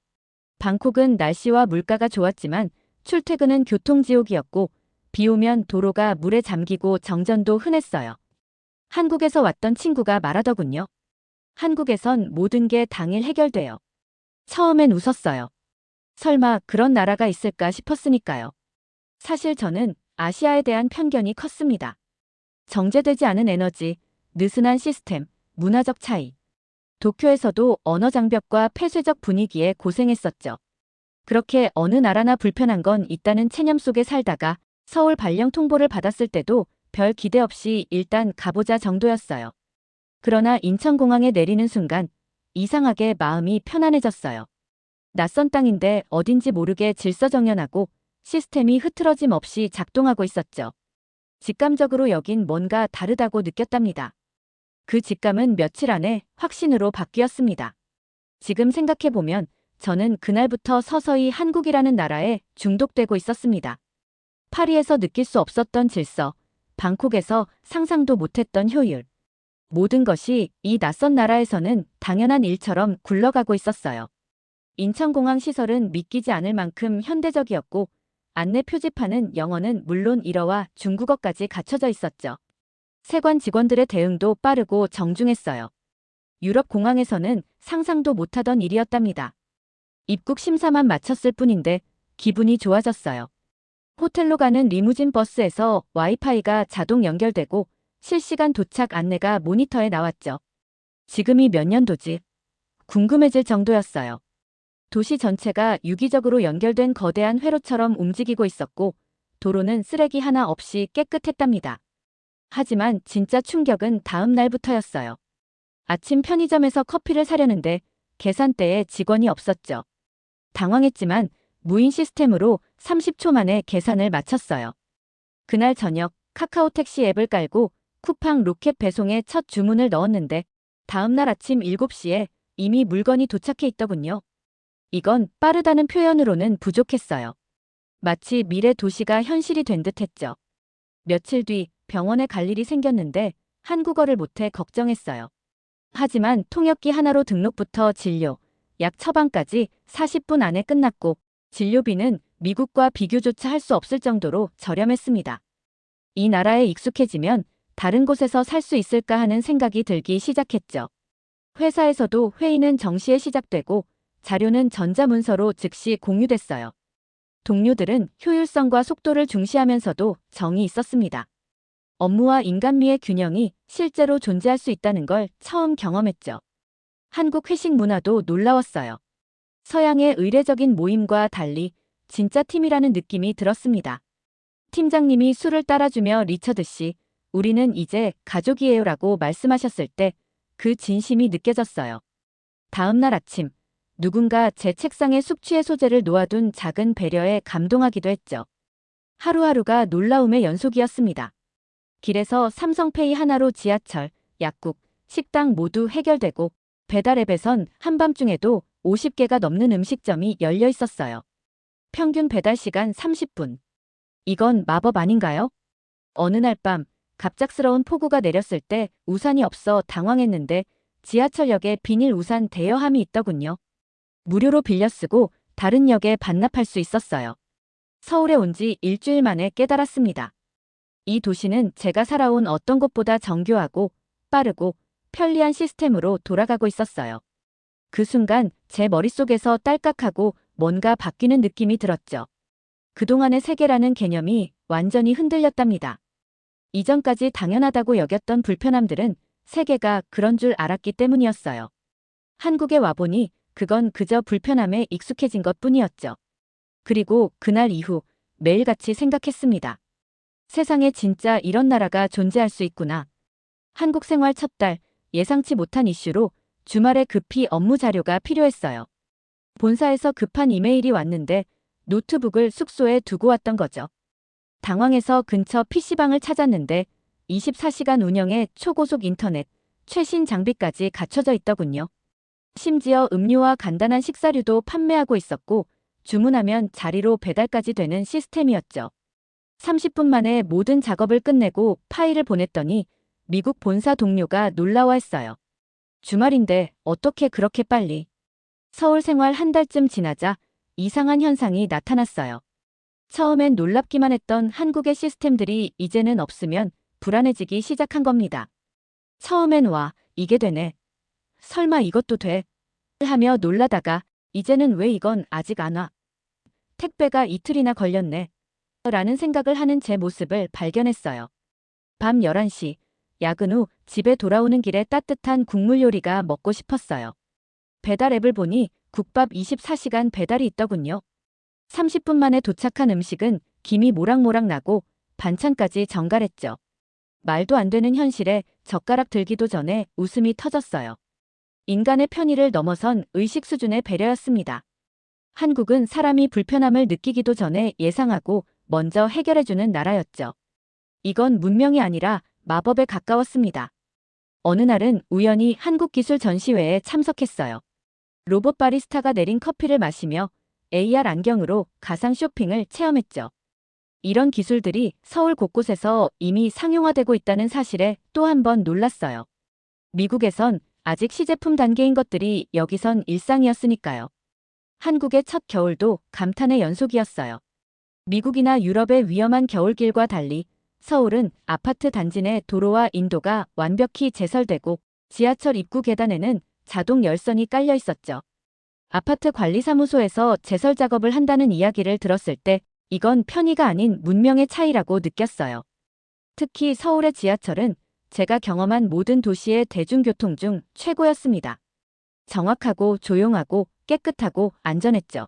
방콕은 날씨와 물가가 좋았지만 출퇴근은 교통지옥이었고 비 오면 도로가 물에 잠기고 정전도 흔했어요. 한국에서 왔던 친구가 말하더군요. 한국에선 모든 게 당일 해결돼요. 처음엔 웃었어요. 설마 그런 나라가 있을까 싶었으니까요. 사실 저는 아시아에 대한 편견이 컸습니다. 정제되지 않은 에너지, 느슨한 시스템, 문화적 차이. 도쿄에서도 언어 장벽과 폐쇄적 분위기에 고생했었죠. 그렇게 어느 나라나 불편한 건 있다는 체념 속에 살다가 서울 발령 통보를 받았을 때도 별 기대 없이 일단 가보자 정도였어요. 그러나 인천공항에 내리는 순간 이상하게 마음이 편안해졌어요. 낯선 땅인데 어딘지 모르게 질서정연하고 시스템이 흐트러짐 없이 작동하고 있었죠. 직감적으로 여긴 뭔가 다르다고 느꼈답니다. 그 직감은 며칠 안에 확신으로 바뀌었습니다. 지금 생각해보면 저는 그날부터 서서히 한국이라는 나라에 중독되고 있었습니다. 파리에서 느낄 수 없었던 질서, 방콕에서 상상도 못했던 효율. 모든 것이 이 낯선 나라에서는 당연한 일처럼 굴러가고 있었어요. 인천공항 시설은 믿기지 않을 만큼 현대적이었고 안내 표지판은 영어는 물론 일어와 중국어까지 갖춰져 있었죠. 세관 직원들의 대응도 빠르고 정중했어요. 유럽 공항에서는 상상도 못하던 일이었답니다. 입국 심사만 마쳤을 뿐인데 기분이 좋아졌어요. 호텔로 가는 리무진 버스에서 와이파이가 자동 연결되고 실시간 도착 안내가 모니터에 나왔죠. 지금이 몇 년도지? 궁금해질 정도였어요. 도시 전체가 유기적으로 연결된 거대한 회로처럼 움직이고 있었고 도로는 쓰레기 하나 없이 깨끗했답니다. 하지만 진짜 충격은 다음 날부터였어요. 아침 편의점에서 커피를 사려는데 계산대에 직원이 없었죠. 당황했지만 무인 시스템으로 30초 만에 계산을 마쳤어요. 그날 저녁 카카오 택시 앱을 깔고 쿠팡 로켓 배송에 첫 주문을 넣었는데 다음날 아침 7시에 이미 물건이 도착해 있더군요. 이건 빠르다는 표현으로는 부족했어요. 마치 미래 도시가 현실이 된 듯했죠. 며칠 뒤 병원에 갈 일이 생겼는데 한국어를 못해 걱정했어요. 하지만 통역기 하나로 등록부터 진료, 약 처방까지 40분 안에 끝났고 진료비는 미국과 비교조차 할 수 없을 정도로 저렴했습니다. 이 나라에 익숙해지면 다른 곳에서 살 수 있을까 하는 생각이 들기 시작했죠. 회사에서도 회의는 정시에 시작되고 자료는 전자문서로 즉시 공유됐어요. 동료들은 효율성과 속도를 중시하면서도 정이 있었습니다. 업무와 인간미의 균형이 실제로 존재할 수 있다는 걸 처음 경험했죠. 한국 회식 문화도 놀라웠어요. 서양의 의례적인 모임과 달리 진짜 팀이라는 느낌이 들었습니다. 팀장님이 술을 따라주며 리처드 씨, 우리는 이제 가족이에요라고 말씀하셨을 때 그 진심이 느껴졌어요. 다음 날 아침, 누군가 제 책상에 숙취의 소재를 놓아둔 작은 배려에 감동하기도 했죠. 하루하루가 놀라움의 연속이었습니다. 길에서 삼성페이 하나로 지하철, 약국, 식당 모두 해결되고 배달앱에선 한밤중에도 50개가 넘는 음식점이 열려 있었어요. 평균 배달 시간 30분. 이건 마법 아닌가요? 어느 날 밤 갑작스러운 폭우가 내렸을 때 우산이 없어 당황했는데 지하철역에 비닐 우산 대여함이 있더군요. 무료로 빌려 쓰고 다른 역에 반납할 수 있었어요. 서울에 온 지 일주일 만에 깨달았습니다. 이 도시는 제가 살아온 어떤 곳보다 정교하고 빠르고 편리한 시스템으로 돌아가고 있었어요. 그 순간 제 머릿속에서 딸깍하고 뭔가 바뀌는 느낌이 들었죠. 그동안의 세계라는 개념이 완전히 흔들렸답니다. 이전까지 당연하다고 여겼던 불편함들은 세계가 그런 줄 알았기 때문이었어요. 한국에 와보니 그건 그저 불편함에 익숙해진 것뿐이었죠. 그리고 그날 이후 매일같이 생각했습니다. 세상에 진짜 이런 나라가 존재할 수 있구나. 한국 생활 첫 달, 예상치 못한 이슈로 주말에 급히 업무 자료가 필요했어요. 본사에서 급한 이메일이 왔는데 노트북을 숙소에 두고 왔던 거죠. 당황해서 근처 PC방을 찾았는데 24시간 운영에 초고속 인터넷, 최신 장비까지 갖춰져 있더군요. 심지어 음료와 간단한 식사류도 판매하고 있었고 주문하면 자리로 배달까지 되는 시스템이었죠. 30분 만에 모든 작업을 끝내고 파일을 보냈더니 미국 본사 동료가 놀라워했어요. 주말인데 어떻게 그렇게 빨리? 서울 생활 한 달쯤 지나자 이상한 현상이 나타났어요. 처음엔 놀랍기만 했던 한국의 시스템들이 이제는 없으면 불안해지기 시작한 겁니다. 처음엔 와, 이게 되네. 설마 이것도 돼? 하며 놀라다가 이제는 왜 이건 아직 안 와? 택배가 이틀이나 걸렸네. 라는 생각을 하는 제 모습을 발견했어요. 밤 11시, 야근 후 집에 돌아오는 길에 따뜻한 국물 요리가 먹고 싶었어요. 배달 앱을 보니 국밥 24시간 배달이 있더군요. 30분 만에 도착한 음식은 김이 모락모락 나고 반찬까지 정갈했죠. 말도 안 되는 현실에 젓가락 들기도 전에 웃음이 터졌어요. 인간의 편의를 넘어선 의식 수준의 배려였습니다. 한국은 사람이 불편함을 느끼기도 전에 예상하고 먼저 해결해주는 나라였죠. 이건 문명이 아니라 마법에 가까웠습니다. 어느 날은 우연히 한국기술 전시회에 참석했어요. 로봇 바리스타가 내린 커피를 마시며 AR 안경으로 가상 쇼핑을 체험했죠. 이런 기술들이 서울 곳곳에서 이미 상용화되고 있다는 사실에 또 한 번 놀랐어요. 미국에선 아직 시제품 단계인 것들이 여기선 일상이었으니까요. 한국의 첫 겨울도 감탄의 연속이었어요. 미국이나 유럽의 위험한 겨울길과 달리 서울은 아파트 단지 내 도로와 인도가 완벽히 제설되고 지하철 입구 계단에는 자동 열선이 깔려 있었죠. 아파트 관리사무소에서 제설 작업을 한다는 이야기를 들었을 때 이건 편의가 아닌 문명의 차이라고 느꼈어요. 특히 서울의 지하철은 제가 경험한 모든 도시의 대중교통 중 최고였습니다. 정확하고 조용하고 깨끗하고 안전했죠.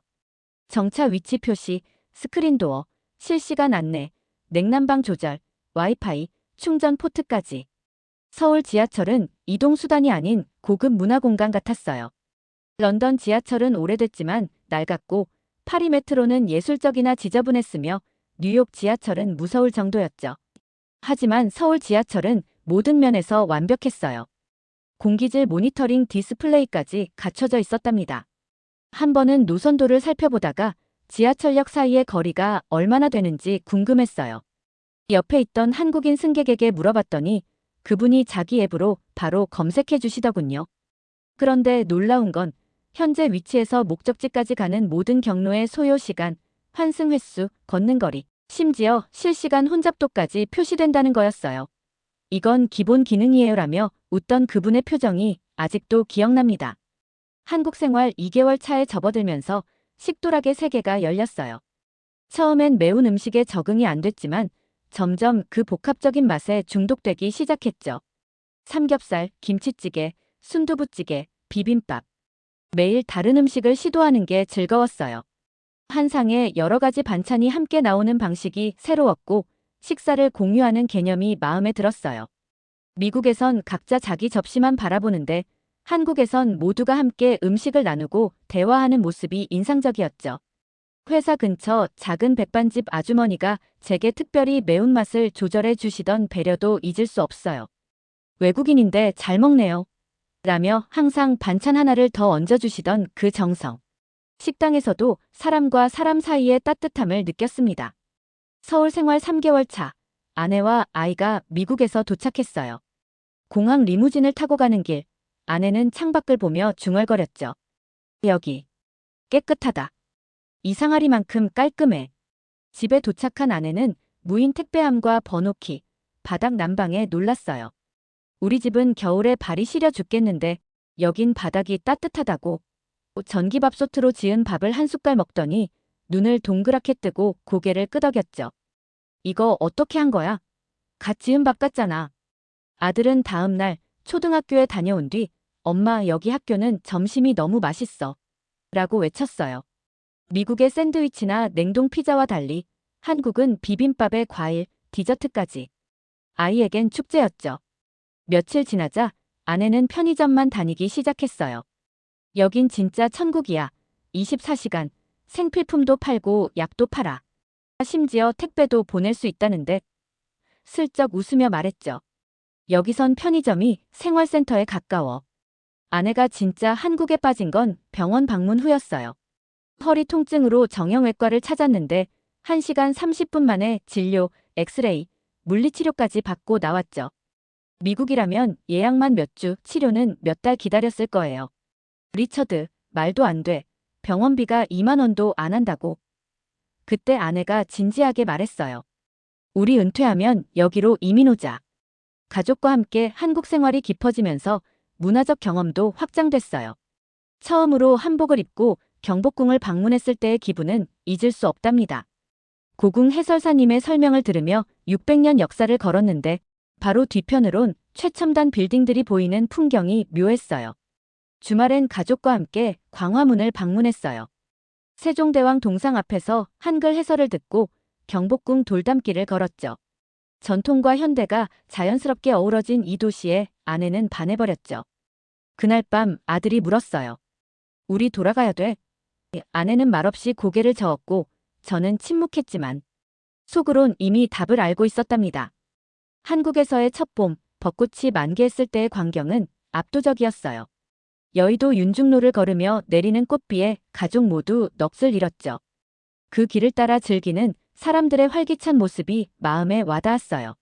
정차 위치 표시, 스크린도어, 실시간 안내, 냉난방 조절, 와이파이, 충전 포트까지. 서울 지하철은 이동수단이 아닌 고급 문화공간 같았어요. 런던 지하철은 오래됐지만 낡았고 파리 메트로는 예술적이나 지저분했으며 뉴욕 지하철은 무서울 정도였죠. 하지만 서울 지하철은 모든 면에서 완벽했어요. 공기질 모니터링 디스플레이까지 갖춰져 있었답니다. 한 번은 노선도를 살펴보다가 지하철역 사이의 거리가 얼마나 되는지 궁금했어요. 옆에 있던 한국인 승객에게 물어봤더니 그분이 자기 앱으로 바로 검색해 주시더군요. 그런데 놀라운 건 현재 위치에서 목적지까지 가는 모든 경로의 소요 시간, 환승 횟수, 걷는 거리, 심지어 실시간 혼잡도까지 표시된다는 거였어요. 이건 기본 기능이에요라며 웃던 그분의 표정이 아직도 기억납니다. 한국 생활 2개월 차에 접어들면서 식도락의 세계가 열렸어요. 처음엔 매운 음식에 적응이 안 됐지만 점점 그 복합적인 맛에 중독되기 시작했죠. 삼겹살, 김치찌개, 순두부찌개, 비빔밥. 매일 다른 음식을 시도하는 게 즐거웠어요. 한 상에 여러 가지 반찬이 함께 나오는 방식이 새로웠고 식사를 공유하는 개념이 마음에 들었어요. 미국에선 각자 자기 접시만 바라보는데 한국에선 모두가 함께 음식을 나누고 대화하는 모습이 인상적이었죠. 회사 근처 작은 백반집 아주머니가 제게 특별히 매운맛을 조절해 주시던 배려도 잊을 수 없어요. 외국인인데 잘 먹네요. 라며 항상 반찬 하나를 더 얹어주시던 그 정성. 식당에서도 사람과 사람 사이의 따뜻함을 느꼈습니다. 서울 생활 3개월 차, 아내와 아이가 미국에서 도착했어요. 공항 리무진을 타고 가는 길, 아내는 창밖을 보며 중얼거렸죠. 여기 깨끗하다. 이상하리만큼 깔끔해. 집에 도착한 아내는 무인 택배함과 번호키, 바닥 난방에 놀랐어요. 우리 집은 겨울에 발이 시려 죽겠는데 여긴 바닥이 따뜻하다고. 전기밥솥으로 지은 밥을 한 숟갈 먹더니 눈을 동그랗게 뜨고 고개를 끄덕였죠. 이거 어떻게 한 거야? 갓 지은 밥 같잖아. 아들은 다음 날 초등학교에 다녀온 뒤 엄마 여기 학교는 점심이 너무 맛있어. 라고 외쳤어요. 미국의 샌드위치나 냉동 피자와 달리 한국은 비빔밥에 과일, 디저트까지. 아이에겐 축제였죠. 며칠 지나자 아내는 편의점만 다니기 시작했어요. 여긴 진짜 천국이야. 24시간. 생필품도 팔고 약도 팔아. 심지어 택배도 보낼 수 있다는데. 슬쩍 웃으며 말했죠. 여기선 편의점이 생활센터에 가까워. 아내가 진짜 한국에 빠진 건 병원 방문 후였어요. 허리 통증으로 정형외과를 찾았는데 1시간 30분 만에 진료, 엑스레이, 물리치료까지 받고 나왔죠. 미국이라면 예약만 몇 주, 치료는 몇 달 기다렸을 거예요. 리처드, 말도 안 돼. 병원비가 2만 원도 안 한다고. 그때 아내가 진지하게 말했어요. 우리 은퇴하면 여기로 이민 오자. 가족과 함께 한국 생활이 깊어지면서 문화적 경험도 확장됐어요. 처음으로 한복을 입고 경복궁을 방문했을 때의 기분은 잊을 수 없답니다. 고궁 해설사님의 설명을 들으며 600년 역사를 걸었는데 바로 뒤편으론 최첨단 빌딩들이 보이는 풍경이 묘했어요. 주말엔 가족과 함께 광화문을 방문했어요. 세종대왕 동상 앞에서 한글 해설을 듣고 경복궁 돌담길을 걸었죠. 전통과 현대가 자연스럽게 어우러진 이 도시에 아내는 반해버렸죠. 그날 밤 아들이 물었어요. 우리 돌아가야 돼? 아내는 말없이 고개를 저었고 저는 침묵했지만 속으론 이미 답을 알고 있었답니다. 한국에서의 첫봄, 벚꽃이 만개했을 때의 광경은 압도적이었어요. 여의도 윤중로를 걸으며 내리는 꽃비에 가족 모두 넋을 잃었죠. 그 길을 따라 즐기는 사람들의 활기찬 모습이 마음에 와닿았어요.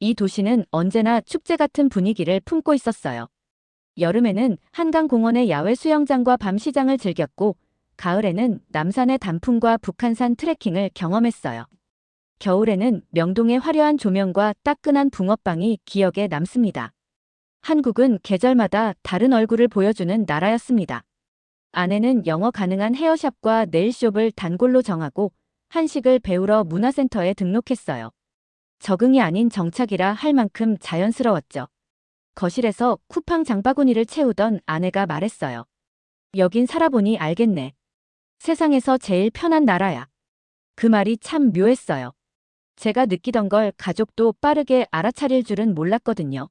이 도시는 언제나 축제 같은 분위기를 품고 있었어요. 여름에는 한강공원의 야외 수영장과 밤시장을 즐겼고 가을에는 남산의 단풍과 북한산 트레킹을 경험했어요. 겨울에는 명동의 화려한 조명과 따끈한 붕어빵이 기억에 남습니다. 한국은 계절마다 다른 얼굴을 보여주는 나라였습니다. 아내는 영어 가능한 헤어샵과 네일숍을 단골로 정하고 한식을 배우러 문화센터에 등록했어요. 적응이 아닌 정착이라 할 만큼 자연스러웠죠. 거실에서 쿠팡 장바구니를 채우던 아내가 말했어요. 여긴 살아보니 알겠네. 세상에서 제일 편한 나라야. 그 말이 참 묘했어요. 제가 느끼던 걸 가족도 빠르게 알아차릴 줄은 몰랐거든요.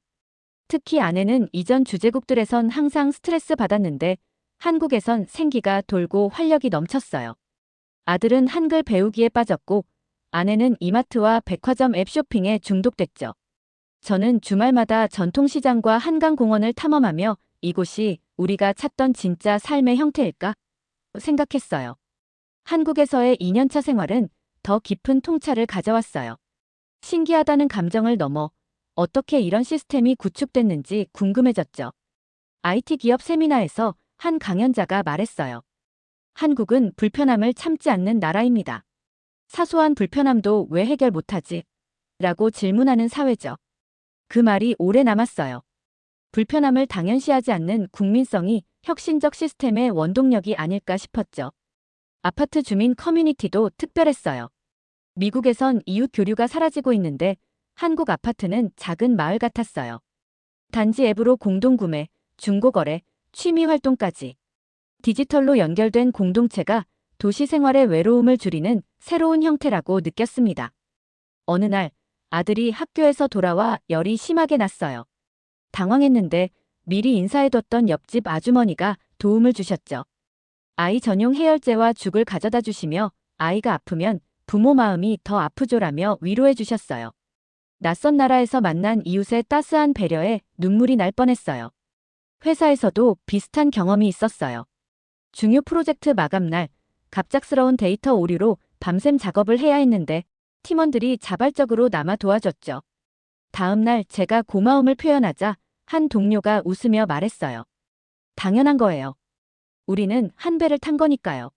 특히 아내는 이전 주재국들에선 항상 스트레스 받았는데 한국에선 생기가 돌고 활력이 넘쳤어요. 아들은 한글 배우기에 빠졌고 아내는 이마트와 백화점 앱 쇼핑에 중독됐죠. 저는 주말마다 전통시장과 한강공원을 탐험하며 이곳이 우리가 찾던 진짜 삶의 형태일까? 생각했어요. 한국에서의 2년차 생활은 더 깊은 통찰을 가져왔어요. 신기하다는 감정을 넘어 어떻게 이런 시스템이 구축됐는지 궁금해졌죠. IT 기업 세미나에서 한 강연자가 말했어요. 한국은 불편함을 참지 않는 나라입니다. 사소한 불편함도 왜 해결 못하지? 라고 질문하는 사회죠. 그 말이 오래 남았어요. 불편함을 당연시하지 않는 국민성이 혁신적 시스템의 원동력이 아닐까 싶었죠. 아파트 주민 커뮤니티도 특별했어요. 미국에선 이웃 교류가 사라지고 있는데 한국 아파트는 작은 마을 같았어요. 단지 앱으로 공동구매, 중고거래, 취미 활동까지. 디지털로 연결된 공동체가 도시 생활의 외로움을 줄이는 새로운 형태라고 느꼈습니다. 어느 날 아들이 학교에서 돌아와 열이 심하게 났어요. 당황했는데 미리 인사해뒀던 옆집 아주머니가 도움을 주셨죠. 아이 전용 해열제와 죽을 가져다 주시며 아이가 아프면 부모 마음이 더 아프죠라며 위로해 주셨어요. 낯선 나라에서 만난 이웃의 따스한 배려에 눈물이 날 뻔했어요. 회사에서도 비슷한 경험이 있었어요. 중요 프로젝트 마감날, 갑작스러운 데이터 오류로 밤샘 작업을 해야 했는데 팀원들이 자발적으로 남아 도와줬죠. 다음 날 제가 고마움을 표현하자 한 동료가 웃으며 말했어요. 당연한 거예요. 우리는 한 배를 탄 거니까요.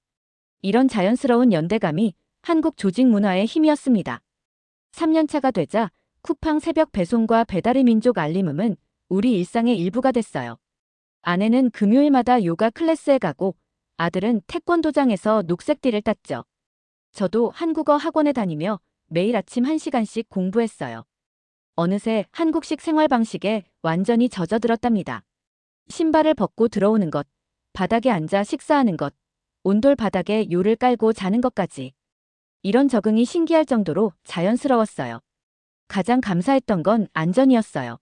이런 자연스러운 연대감이 한국 조직 문화의 힘이었습니다. 3년차가 되자 쿠팡 새벽 배송과 배달의 민족 알림음은 우리 일상의 일부가 됐어요. 아내는 금요일마다 요가 클래스에 가고 아들은 태권도장에서 녹색띠를 땄죠. 저도 한국어 학원에 다니며 매일 아침 1시간씩 공부했어요. 어느새 한국식 생활 방식에 완전히 젖어들었답니다. 신발을 벗고 들어오는 것, 바닥에 앉아 식사하는 것, 온돌 바닥에 요를 깔고 자는 것까지. 이런 적응이 신기할 정도로 자연스러웠어요. 가장 감사했던 건 안전이었어요.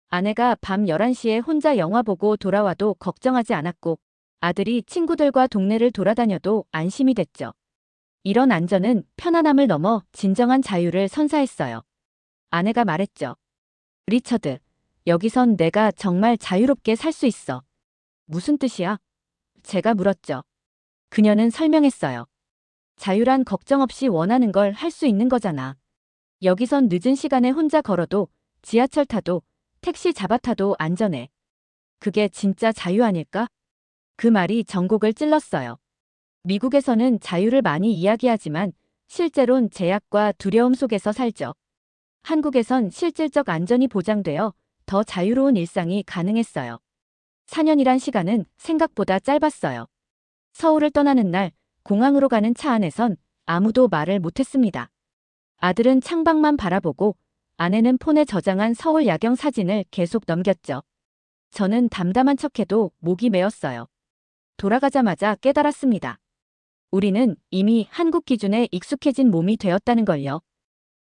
아내가 밤 11시에 혼자 영화 보고 돌아와도 걱정하지 않았고 아들이 친구들과 동네를 돌아다녀도 안심이 됐죠. 이런 안전은 편안함을 넘어 진정한 자유를 선사했어요. 아내가 말했죠. 리처드, 여기선 내가 정말 자유롭게 살 수 있어. 무슨 뜻이야? 제가 물었죠. 그녀는 설명했어요. 자유란 걱정 없이 원하는 걸 할 수 있는 거잖아. 여기선 늦은 시간에 혼자 걸어도, 지하철 타도, 택시 잡아 타도 안전해. 그게 진짜 자유 아닐까? 그 말이 전곡을 찔렀어요. 미국에서는 자유를 많이 이야기하지만 실제론 제약과 두려움 속에서 살죠. 한국에선 실질적 안전이 보장되어 더 자유로운 일상이 가능했어요. 4년이란 시간은 생각보다 짧았어요. 서울을 떠나는 날 공항으로 가는 차 안에선 아무도 말을 못했습니다. 아들은 창밖만 바라보고 아내는 폰에 저장한 서울 야경 사진을 계속 넘겼죠. 저는 담담한 척해도 목이 메었어요. 돌아가자마자 깨달았습니다. 우리는 이미 한국 기준에 익숙해진 몸이 되었다는 걸요.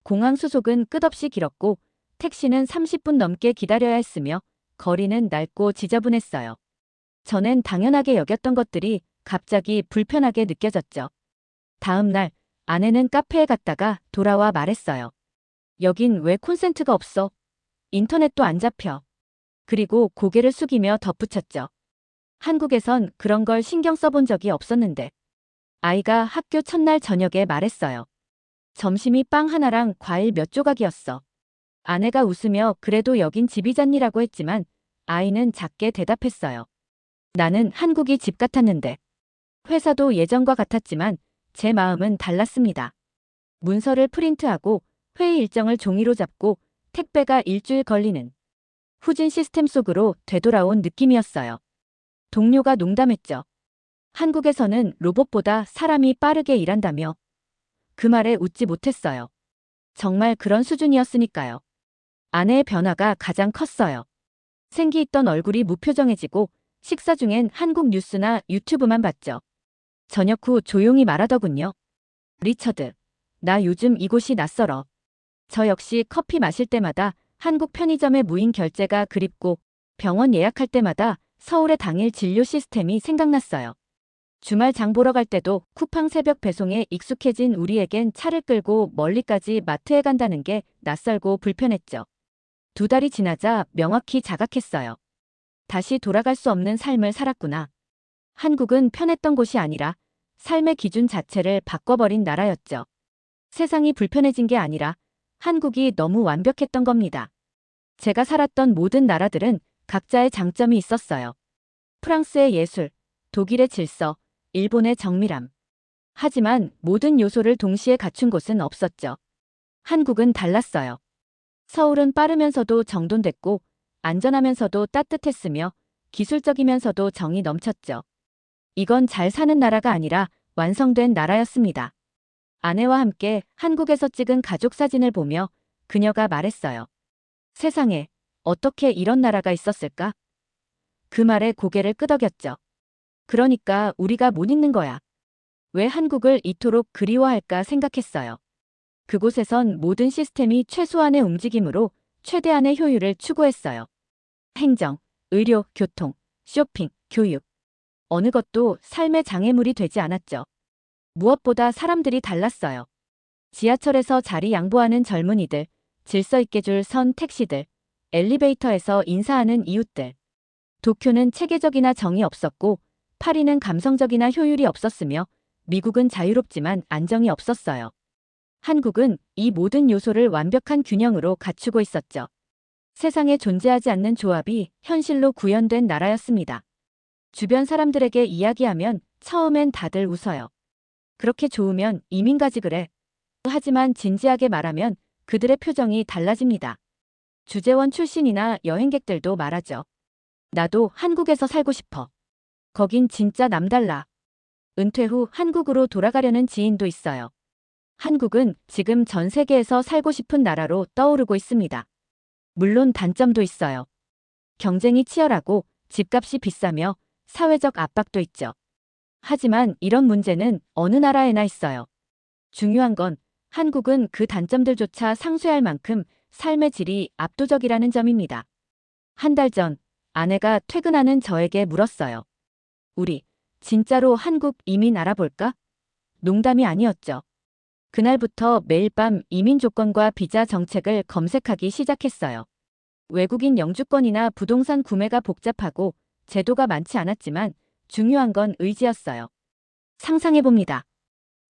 공항 수속은 끝없이 길었고 택시는 30분 넘게 기다려야 했으며 거리는 낡고 지저분했어요. 전엔 당연하게 여겼던 것들이 갑자기 불편하게 느껴졌죠. 다음 날 아내는 카페에 갔다가 돌아와 말했어요. 여긴 왜 콘센트가 없어? 인터넷도 안 잡혀. 그리고 고개를 숙이며 덧붙였죠. 한국에선 그런 걸 신경 써본 적이 없었는데. 아이가 학교 첫날 저녁에 말했어요. 점심이 빵 하나랑 과일 몇 조각이었어. 아내가 웃으며 그래도 여긴 집이잖니라고 했지만 아이는 작게 대답했어요. 나는 한국이 집 같았는데. 회사도 예전과 같았지만 제 마음은 달랐습니다. 문서를 프린트하고 회의 일정을 종이로 잡고 택배가 일주일 걸리는 후진 시스템 속으로 되돌아온 느낌이었어요. 동료가 농담했죠. 한국에서는 로봇보다 사람이 빠르게 일한다며. 그 말에 웃지 못했어요. 정말 그런 수준이었으니까요. 아내의 변화가 가장 컸어요. 생기 있던 얼굴이 무표정해지고 식사 중엔 한국 뉴스나 유튜브만 봤죠. 저녁 후 조용히 말하더군요. 리처드, 나 요즘 이곳이 낯설어. 저 역시 커피 마실 때마다 한국 편의점의 무인 결제가 그립고 병원 예약할 때마다 서울의 당일 진료 시스템이 생각났어요. 주말 장 보러 갈 때도 쿠팡 새벽 배송에 익숙해진 우리에겐 차를 끌고 멀리까지 마트에 간다는 게 낯설고 불편했죠. 2달이 지나자 명확히 자각했어요. 다시 돌아갈 수 없는 삶을 살았구나. 한국은 편했던 곳이 아니라 삶의 기준 자체를 바꿔버린 나라였죠. 세상이 불편해진 게 아니라 한국이 너무 완벽했던 겁니다. 제가 살았던 모든 나라들은 각자의 장점이 있었어요. 프랑스의 예술, 독일의 질서, 일본의 정밀함. 하지만 모든 요소를 동시에 갖춘 곳은 없었죠. 한국은 달랐어요. 서울은 빠르면서도 정돈됐고 안전하면서도 따뜻했으며 기술적이면서도 정이 넘쳤죠. 이건 잘 사는 나라가 아니라 완성된 나라였습니다. 아내와 함께 한국에서 찍은 가족 사진을 보며 그녀가 말했어요. 세상에, 어떻게 이런 나라가 있었을까? 그 말에 고개를 끄덕였죠. 그러니까 우리가 못 잊는 거야. 왜 한국을 이토록 그리워할까 생각했어요. 그곳에선 모든 시스템이 최소한의 움직임으로 최대한의 효율을 추구했어요. 행정, 의료, 교통, 쇼핑, 교육. 어느 것도 삶의 장애물이 되지 않았죠. 무엇보다 사람들이 달랐어요. 지하철에서 자리 양보하는 젊은이들, 질서 있게 줄 선 택시들, 엘리베이터에서 인사하는 이웃들. 도쿄는 체계적이나 정이 없었고 파리는 감성적이나 효율이 없었으며 미국은 자유롭지만 안정이 없었어요. 한국은 이 모든 요소를 완벽한 균형으로 갖추고 있었죠. 세상에 존재하지 않는 조합이 현실로 구현된 나라였습니다. 주변 사람들에게 이야기하면 처음엔 다들 웃어요. 그렇게 좋으면 이민 가지 그래. 하지만 진지하게 말하면 그들의 표정이 달라집니다. 주재원 출신이나 여행객들도 말하죠. 나도 한국에서 살고 싶어. 거긴 진짜 남달라. 은퇴 후 한국으로 돌아가려는 지인도 있어요. 한국은 지금 전 세계에서 살고 싶은 나라로 떠오르고 있습니다. 물론 단점도 있어요. 경쟁이 치열하고 집값이 비싸며 사회적 압박도 있죠. 하지만 이런 문제는 어느 나라에나 있어요. 중요한 건 한국은 그 단점들조차 상쇄할 만큼 삶의 질이 압도적이라는 점입니다. 한 달 전 아내가 퇴근하는 저에게 물었어요. 우리 진짜로 한국 이민 알아볼까? 농담이 아니었죠. 그날부터 매일 밤 이민 조건과 비자 정책을 검색하기 시작했어요. 외국인 영주권이나 부동산 구매가 복잡하고 제도가 많지 않았지만 중요한 건 의지였어요. 상상해봅니다.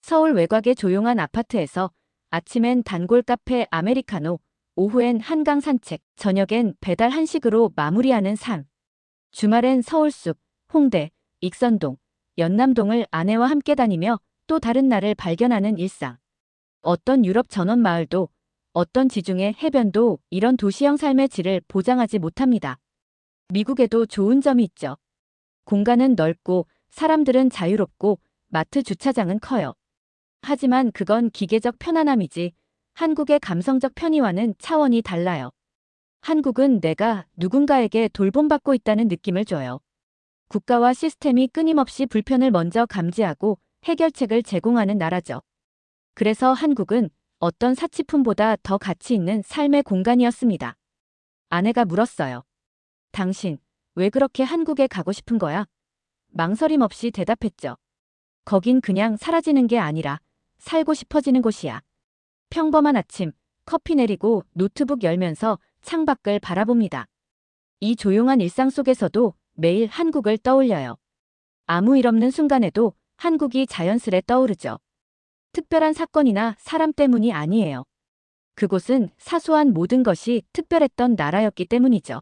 서울 외곽의 조용한 아파트에서 아침엔 단골 카페 아메리카노, 오후엔 한강 산책, 저녁엔 배달 한식으로 마무리하는 삶. 주말엔 서울숲, 홍대, 익선동, 연남동을 아내와 함께 다니며 또 다른 날을 발견하는 일상. 어떤 유럽 전원 마을도 어떤 지중해 해변도 이런 도시형 삶의 질을 보장하지 못합니다. 미국에도 좋은 점이 있죠. 공간은 넓고 사람들은 자유롭고 마트 주차장은 커요. 하지만 그건 기계적 편안함이지 한국의 감성적 편의와는 차원이 달라요. 한국은 내가 누군가에게 돌봄받고 있다는 느낌을 줘요. 국가와 시스템이 끊임없이 불편을 먼저 감지하고 해결책을 제공하는 나라죠. 그래서 한국은 어떤 사치품보다 더 가치 있는 삶의 공간이었습니다. 아내가 물었어요. 당신, 왜 그렇게 한국에 가고 싶은 거야? 망설임 없이 대답했죠. 거긴 그냥 사라지는 게 아니라 살고 싶어지는 곳이야. 평범한 아침, 커피 내리고 노트북 열면서 창밖을 바라봅니다. 이 조용한 일상 속에서도 매일 한국을 떠올려요. 아무 일 없는 순간에도 한국이 자연스레 떠오르죠. 특별한 사건이나 사람 때문이 아니에요. 그곳은 사소한 모든 것이 특별했던 나라였기 때문이죠.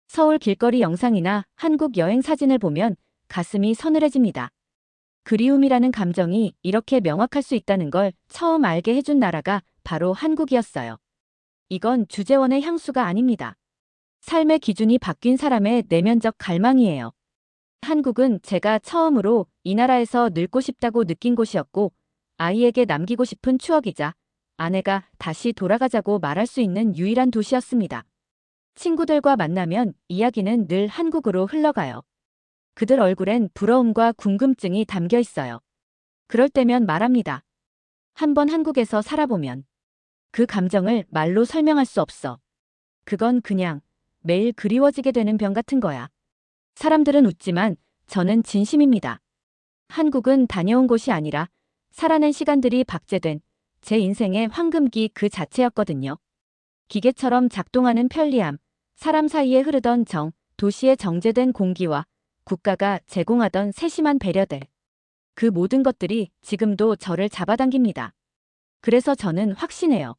서울 길거리 영상이나 한국 여행 사진을 보면 가슴이 서늘해집니다. 그리움이라는 감정이 이렇게 명확할 수 있다는 걸 처음 알게 해준 나라가 바로 한국이었어요. 이건 주재원의 향수가 아닙니다. 삶의 기준이 바뀐 사람의 내면적 갈망이에요. 한국은 제가 처음으로 이 나라에서 늙고 싶다고 느낀 곳이었고 아이에게 남기고 싶은 추억이자 아내가 다시 돌아가자고 말할 수 있는 유일한 도시였습니다. 친구들과 만나면 이야기는 늘 한국으로 흘러가요. 그들 얼굴엔 부러움과 궁금증이 담겨 있어요. 그럴 때면 말합니다. 한번 한국에서 살아보면 그 감정을 말로 설명할 수 없어. 그건 그냥 매일 그리워지게 되는 병 같은 거야. 사람들은 웃지만 저는 진심입니다. 한국은 다녀온 곳이 아니라 살아낸 시간들이 박제된 제 인생의 황금기 그 자체였거든요. 기계처럼 작동하는 편리함, 사람 사이에 흐르던 정, 도시의 정제된 공기와 국가가 제공하던 세심한 배려들. 그 모든 것들이 지금도 저를 잡아당깁니다. 그래서 저는 확신해요.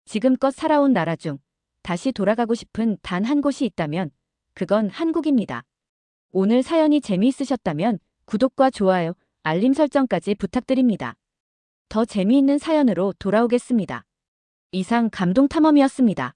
지금껏 살아온 나라 중 다시 돌아가고 싶은 단 한 곳이 있다면 그건 한국입니다. 오늘 사연이 재미있으셨다면 구독과 좋아요, 알림 설정까지 부탁드립니다. 더 재미있는 사연으로 돌아오겠습니다. 이상 감동탐험이었습니다.